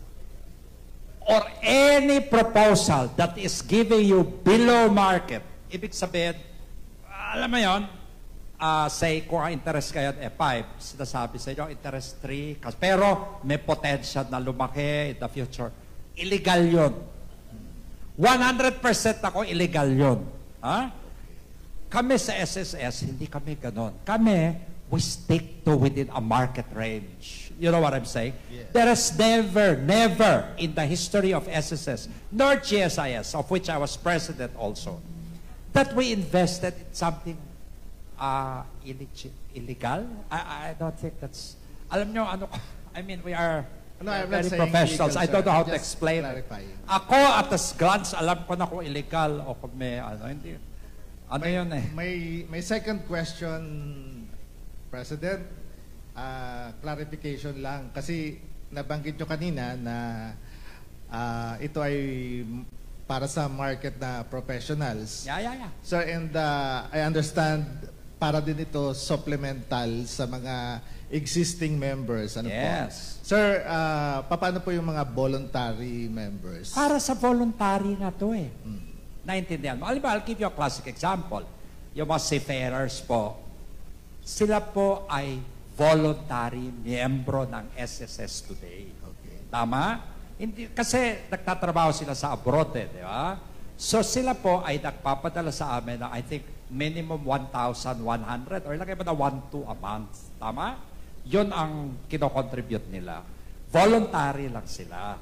Or any proposal that is giving you below market, ibig sabihin, alam mo yun, say, kung ang interest kayo 5, sinasabi sa inyo, interest 3, pero may potential na lumaki in the future. Illegal yun. 100% ako illegal yun. Ha? Kami sa SSS, hindi kami ganon. Kami, we stick to within a market range. You know what I'm saying? Yeah. There is never in the history of SSS, nor GSIS, of which I was president also, that we invested in something illegal. I don't think that's, alam nyo, I mean, we are very professionals. I don't know how to explain it. Ako, at a glance, alam ko na kung illegal o kung may, hindi. Yun eh? May second question, President. Clarification lang. Kasi nabanggit nyo kanina na ito ay para sa market na professionals. Yeah. Sir, and I understand para din ito supplemental sa mga existing members. Yes. Po? Sir, paano po yung mga voluntary members? Para sa voluntary na to eh. Naintindihan mo? I'll give you a classic example. Yung mga seafarers po, sila po ay voluntary miyembro ng SSS today. Okay. Tama? Hindi, kasi nagtatrabaho sila sa abroad di ba? So sila po ay nagpapadala sa amin na I think minimum 1,100 or lagay mo na 1,200 a month. Tama? Yun ang kinocontribute nila. Voluntary lang sila.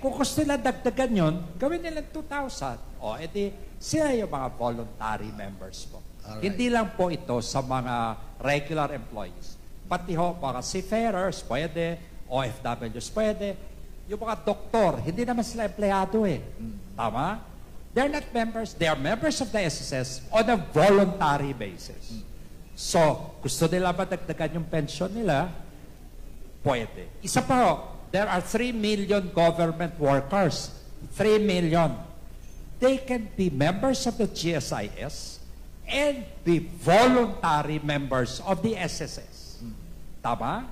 Kung gusto nila dagdagan yun, gawin nila 2,000. Edi sila yung mga voluntary members po. Alright. Hindi lang po ito sa mga regular employees. Pati ho, mga seafarers, pwede, OFWs, pwede. Yung mga doktor, hindi naman sila empleyado eh. Tama? They're not members. They are members of the SSS on a voluntary basis. So, gusto nila madagdagan yung pension nila, pwede. Isa pa ho, there are 3 million government workers. 3 million. They can be members of the GSIS and be voluntary members of the SSS. Tama?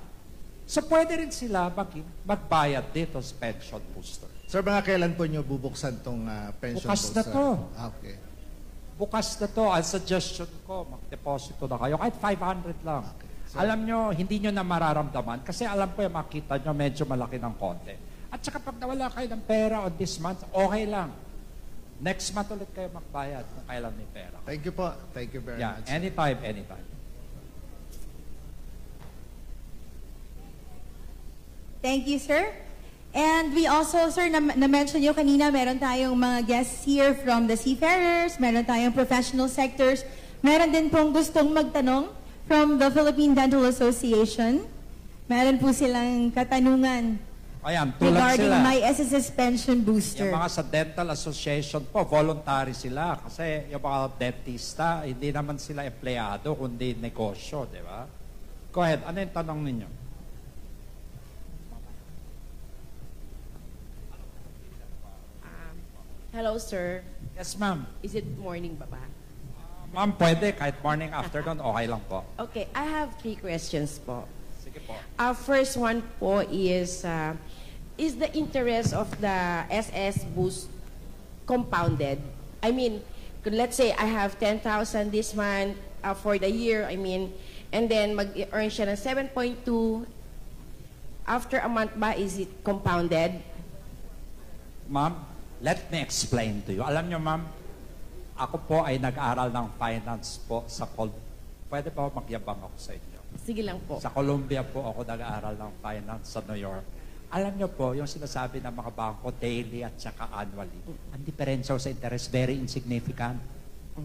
So, pwede rin sila magbayad dito sa pension booster. Sir, mga kailan po nyo bubuksan itong pension Bukas booster? na to. Okay. Bukas na to. Ang suggestion ko, mag-deposito na kayo. Kahit 500 lang. Okay. So, alam nyo, hindi nyo na mararamdaman. Kasi alam ko yung makita nyo, medyo malaki ng konti. At saka pag nawala kayo ng pera on this month, okay lang. Next month ulit kayo magbayad kung kailan may pera. Thank you po. Thank you very much. Anytime. Thank you, sir. And we also, sir, na-mention nyo kanina, meron tayong mga guests here from the seafarers, meron tayong professional sectors, meron din pong gustong magtanong from the Philippine Dental Association. Meron po silang katanungan Ayan, tulad regarding sila. my SSS pension booster. Yung mga sa Dental Association po, voluntary sila. Kasi yung mga dentista, hindi naman sila empleyado, kundi negosyo, di ba? Go ahead, ano yung tanong ninyo? Hello, sir. Yes, ma'am. Is it morning ba ba? Ma'am, pwede, kahit morning, afternoon, okay lang po. Okay, I have 3 questions po. Sige po. First one po is the interest of the SS Boost compounded? I mean, let's say I have 10,000 this month for the year, and then mag-earn siya ng 7.2. After a month ba, is it compounded? Ma'am, let me explain to you. Alam nyo, ma'am, ako po ay nag-aral ng finance po sa Pwede ba magyabang ako sa inyo? Sige lang po. Sa Columbia po ako nag-aaral ng finance sa New York. Alam nyo po, yung sinasabi ng mga bangko, daily at saka annually, ang diferensya sa interest, very insignificant.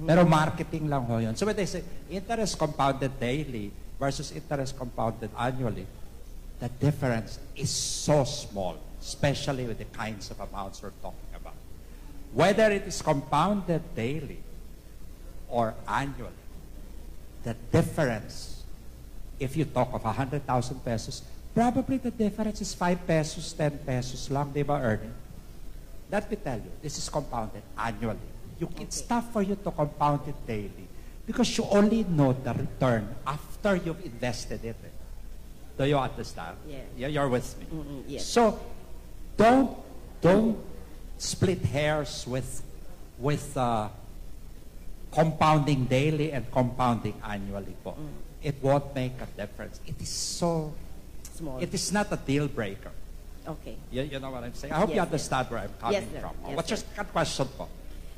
Pero marketing lang ho yun. So when they say, interest compounded daily versus interest compounded annually, the difference is so small, especially with the kinds of amounts we're talking about. Whether it is compounded daily or annually, the difference, if you talk of 100,000 pesos, probably the difference is 5 pesos, 10 pesos lang, di ba, earning? Let me tell you, this is compounded annually. It's tough for you to compound it daily because you only know the return after you've invested it. Do you understand? Yeah. You're with me. Yes. So, don't split hairs with compounding daily and compounding annually po. It won't make a difference. It is so Small. It is not a deal breaker. Okay. You know what I'm saying? I hope you understand where I'm coming Yes, sir. from. Yes, What's your sir. second question po?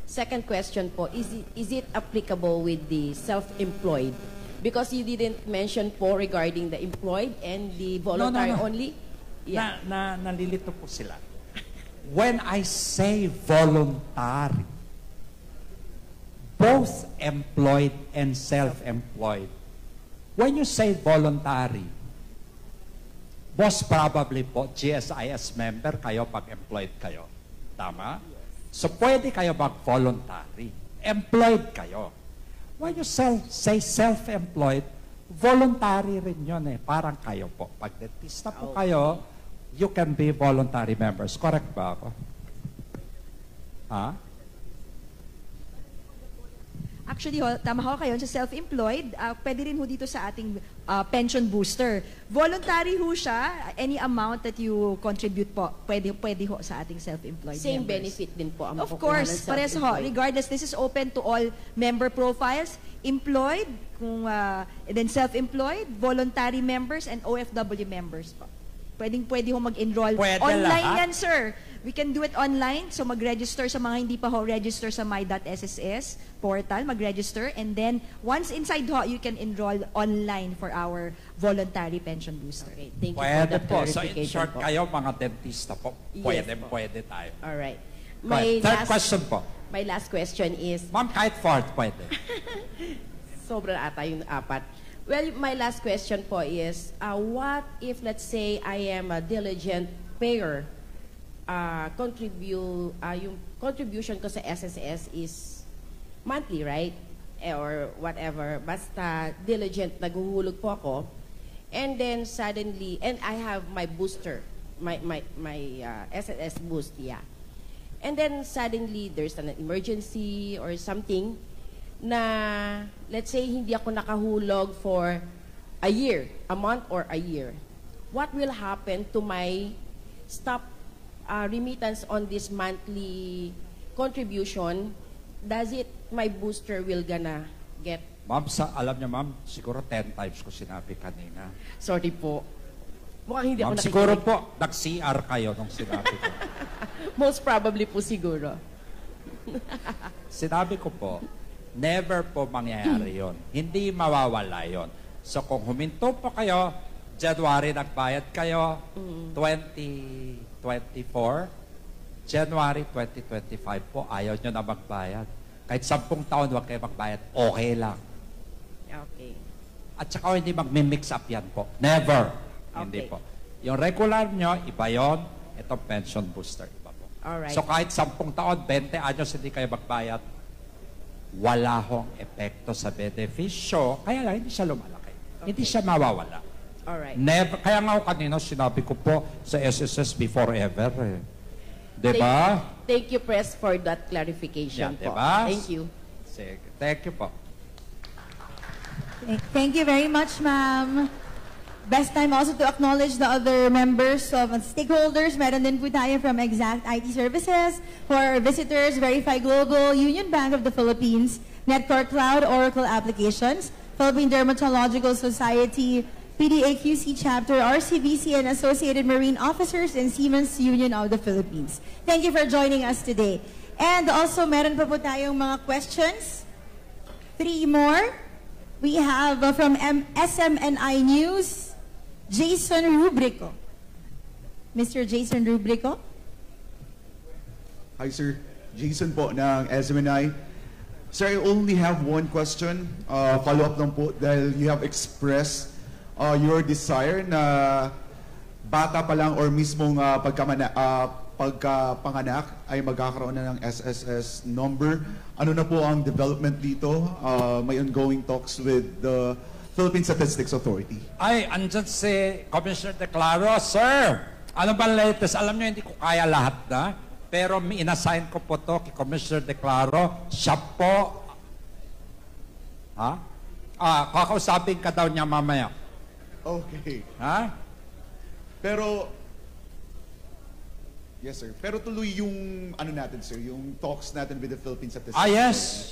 Second question po, is it applicable with the self-employed? Because you didn't mention po regarding the employed and the voluntary No. only. Yeah. Nalilito po sila. When I say voluntary, both employed and self-employed, when you say voluntary, most probably po, GSIS member kayo pag employed kayo. Tama? So, pwede kayo mag-voluntary. Employed kayo. When you say self-employed, voluntary rin yun eh. Parang kayo po. Pag dentista po kayo, you can be voluntary members. Correct ba ako? Ha? Actually, tama ho kayo sa self-employed. Pwede rin ho dito sa ating pension booster. Voluntary ho siya. Any amount that you contribute po, pwede ho sa ating self-employed Same members. benefit din po ang Of makukuha course, ng pares ho. self-employed. Regardless, this is open to all member profiles. Employed, and then self-employed, voluntary members, and OFW members po. Pwede ho mag-enroll. Pwede Online lahat? yan, sir. We can do it online. So mag-register sa mga hindi pa ho register sa my.sss portal, mag-register. And then, once inside ho, you can enroll online for our voluntary pension booster. Okay, thank you Pwede for po. the So, in clarification short, po. kayo mga dentista po. Yes po. Pwede tayo. Alright. Go ahead. Third question po. My last question is, Ma'am, kahit fourth, pwede. sobra ata yung 4. Well, my last question po is, what if, let's say, I am a diligent payer, yung contribution ko sa SSS is monthly, right? Or whatever. Basta diligent, naghuhulog po ako. And then suddenly, and I have my booster, my SSS boost, yeah. And then suddenly, there's an emergency or something na, let's say, hindi ako nakahulog for a year, a month or a year. What will happen to my stop remittance on this monthly contribution? Does it, my booster will gonna get? Ma'am, alam niyo ma'am, siguro 10 times ko sinabi kanina. Sorry po. Mukhang hindi Ma'am, ako siguro nakikinig. po, nag-CR kayo nung sinabi ko. Most probably po siguro. Sinabi ko po, never po mangyayari yon. Hindi mawawala yon. So kung huminto po kayo, January nagbayad kayo, 2024, January 2025 po, ayaw nyo na magbayad. Kahit 10 taon, huwag kayo magbayad, okay lang. Okay. At saka hindi magmi-mix up yan po. Never. Hindi po. Yung regular nyo, iba yun. Itong pension booster, iba po. Alright. So kahit 10 taon, 20 anyos hindi kayo magbayad, wala hong epekto sa benepisyo. Kaya lang, hindi siya lumalaki. Hindi siya mawawala. Alright. Never. Kaya nga kanina sinabi ko po sa SSS before ever. Diba? Thank you, Press, for that clarification po. Diba? Thank you. Sige. Thank you po. Thank you very much, ma'am. Best time also to acknowledge the other members of stakeholders. Meron din po tayo from Exact IT Services, for visitors, Verify Global, Union Bank of the Philippines, Netcore Cloud, Oracle Applications, Philippine Dermatological Society, PDAQC Chapter, RCBC, and Associated Marine Officers, and Siemens Union of the Philippines. Thank you for joining us today. And also, meron pa po tayong mga questions. 3 more. We have from SMNI News, Jason Rubrico. Mr. Jason Rubrico. Hi, sir. Jason po ng SMNI. Sir, I only have one question. Follow-up lang po dahil you have expressed your desire na bata pa lang or mismong pagkapanganak ay magkakaroon na ng SSS number. Ano na po ang development dito? May ongoing talks with the Philippine Statistics Authority. Ay, andyan si Commissioner De Claro. Sir, ano ba latest? Alam niyo, hindi ko kaya lahat na. Pero inassign ko po to kay Commissioner De Claro. Siya po. Ha? Kakausapin ka daw niya mamaya. Okay. Ha? Pero, yes sir. Pero tuloy yung ano natin sir, yung talks natin with the Philippine Statistics.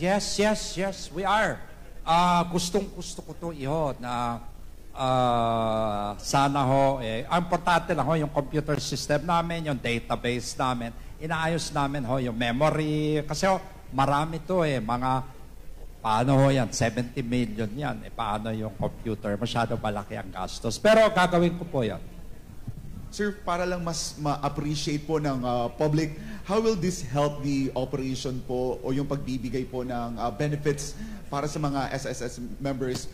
Yes. We are. Gustong-gusto ko to iho na sana ho, ang importante lang ho yung computer system namin, yung database namin, inaayos namin ho yung memory. Kasi ho, marami to mga paano ho yan? 70 million yan. Paano yung computer? Masyado malaki ang gastos. Pero gagawin ko po yan. Sir, para lang mas ma-appreciate po ng public, how will this help the operation po o yung pagbibigay po ng benefits para sa mga SSS members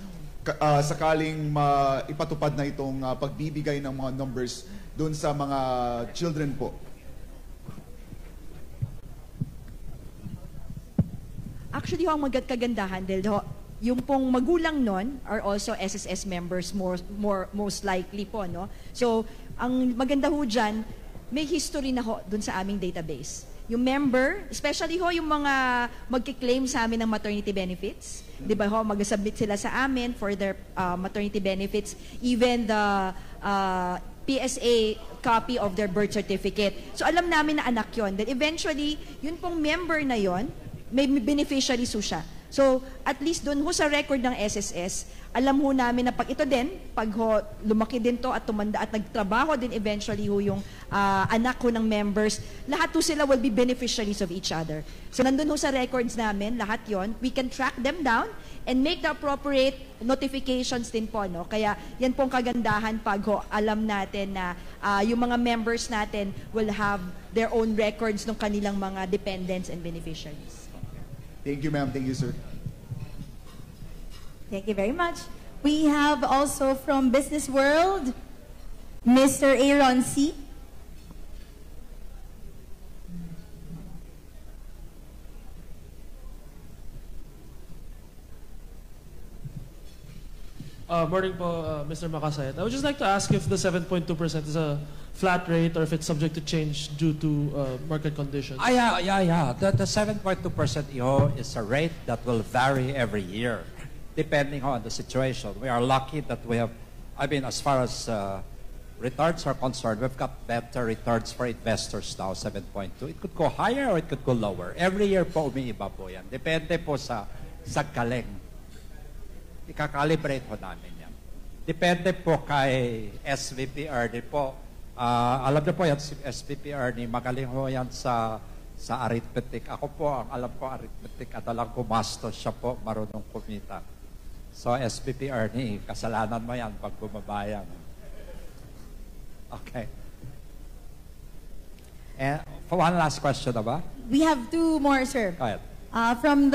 sakaling ipatupad na itong pagbibigay ng mga numbers doon sa mga children po? Actually, ang kagandahan dahil yung pong magulang nun are also SSS members most likely po, no? So, ang maganda ho dyan, may history na ho dun sa aming database. Yung member, especially ho yung mga magkiklaim sa amin ng maternity benefits, di ba ho, mag-submit sila sa amin for their maternity benefits, even the PSA copy of their birth certificate. So, alam namin na anak yon. Then eventually, yun pong member na yon, may beneficiary ho siya. So, at least doon ho sa record ng SSS, alam ho namin na pag ito din, pag ho, lumaki din to at tumanda at nagtrabaho din eventually ho yung anak ho ng members, lahat ho sila will be beneficiaries of each other. So, nandun ho sa records namin, lahat yon, we can track them down and make the appropriate notifications din po, no? Kaya yan pong kagandahan pag ho, alam natin na yung mga members natin will have their own records ng kanilang mga dependents and beneficiaries. Thank you, ma'am. Thank you, sir. Thank you very much. We have also from Business World, Mr. Aaron C. Morning po, Mr. Makasayat. I would just like to ask if the 7.2% is a flat rate or if it's subject to change due to market conditions. Yeah. The 7.2% iho is a rate that will vary every year, depending on the situation. We are lucky that we have, as far as returns are concerned, we've got better returns for investors now, 7.2. It could go higher or it could go lower. Every year po umiiba po yan. Depende po sa galing. Ikakalibrate po namin yan. Depende po kay SVP Ernie po. Alam niyo po yan, si SVP Ernie, magaling po yan sa arithmetic. Ako po, ang alam ko arithmetic at alam ko master siya po, marunong kumita. So SVP Ernie, kasalanan mo yan pag bumaba yan. Okay. And for one last question na ba? We have two more, sir. Go ahead. From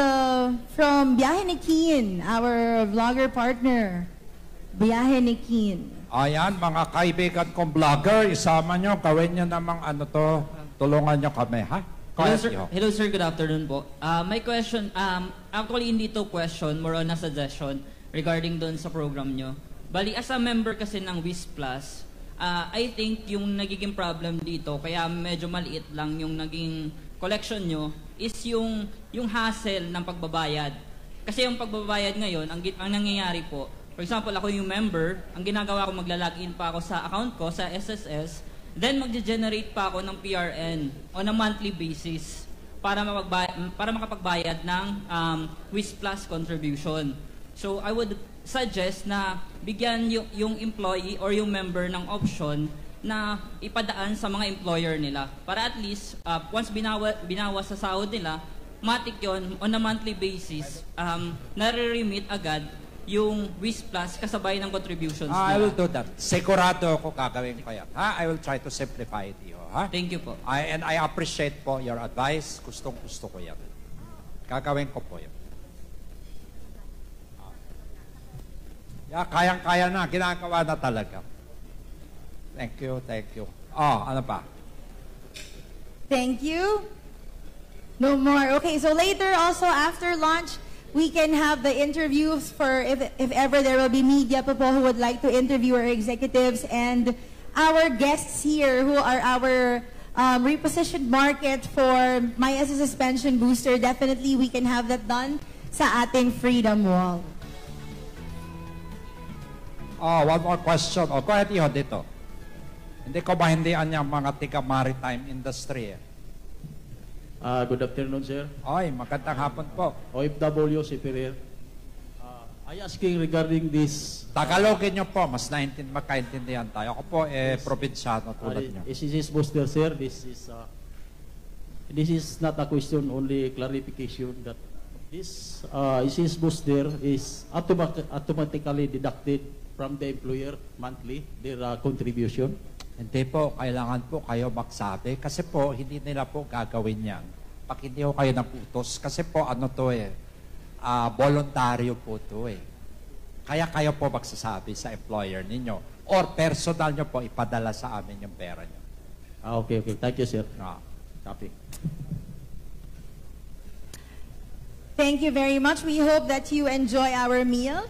Biyahe ni Keen, our vlogger partner. Biyahe ni Keen. Ayan, mga kaibigan kong vlogger, isama nyo, gawin nyo namang tulungan nyo kami, ha? Hello sir. Hello sir, good afternoon po. My question, actually hindi to question, more on a suggestion regarding doon sa program nyo. Bali, as a member kasi ng WIS Plus, I think yung nagiging problem dito, kaya medyo maliit lang yung naging collection nyo, is yung hassle ng pagbabayad. Kasi yung pagbabayad ngayon, ang nangyayari po, for example, ako yung member, ang ginagawa ko, magla-login pa ako sa account ko, sa SSS, then magge-generate pa ako ng PRN on a monthly basis para makapagbayad ng WIS Plus contribution. So I would suggest na bigyan yung employee or yung member ng option na ipadaan sa mga employer nila. Para at least, once binawas sa sahod nila, matik yun, on a monthly basis, nare-remit agad yung WIS Plus kasabay ng contributions nila. I will do that. Sigurado ako gagawin ko yan. Ha? I will try to simplify it to you. Ha? Thank you po. And I appreciate po your advice. Gustong-gusto ko yan. Gagawin ko po yan. Kayang-kaya na. Ginagawa na talaga. Thank you, thank you. Ano pa? Thank you. No more. Okay, so later also after lunch, we can have the interviews for if ever there will be media people who would like to interview our executives and our guests here who are our repositioned market for My SSS Pension Booster. Definitely we can have that done sa ating Freedom Wall. One more question. Go ahead, Iho, dito. Hindi ko mahindihan yung mga tiga-maritime industry. Good afternoon, sir. Oy, magandang hapon po. OFW, si Pereira. I asking regarding this... Tagalogin nyo po, mas makaintindihan tayo. Ako po, probinsyano tulad nyo. SSS booster, sir. This is not a question, only clarification that this SSS booster is automatically deducted from the employer monthly, their contribution. Hindi po, kailangan po kayo magsabi kasi po, hindi nila po gagawin yan. Pag hindi po kayo naputos, kasi po ano to voluntaryo po to Kaya kayo po magsasabi sa employer ninyo or personal nyo po ipadala sa amin yung pera nyo. Okay. Thank you, sir. Copy. Thank you very much. We hope that you enjoy our meal.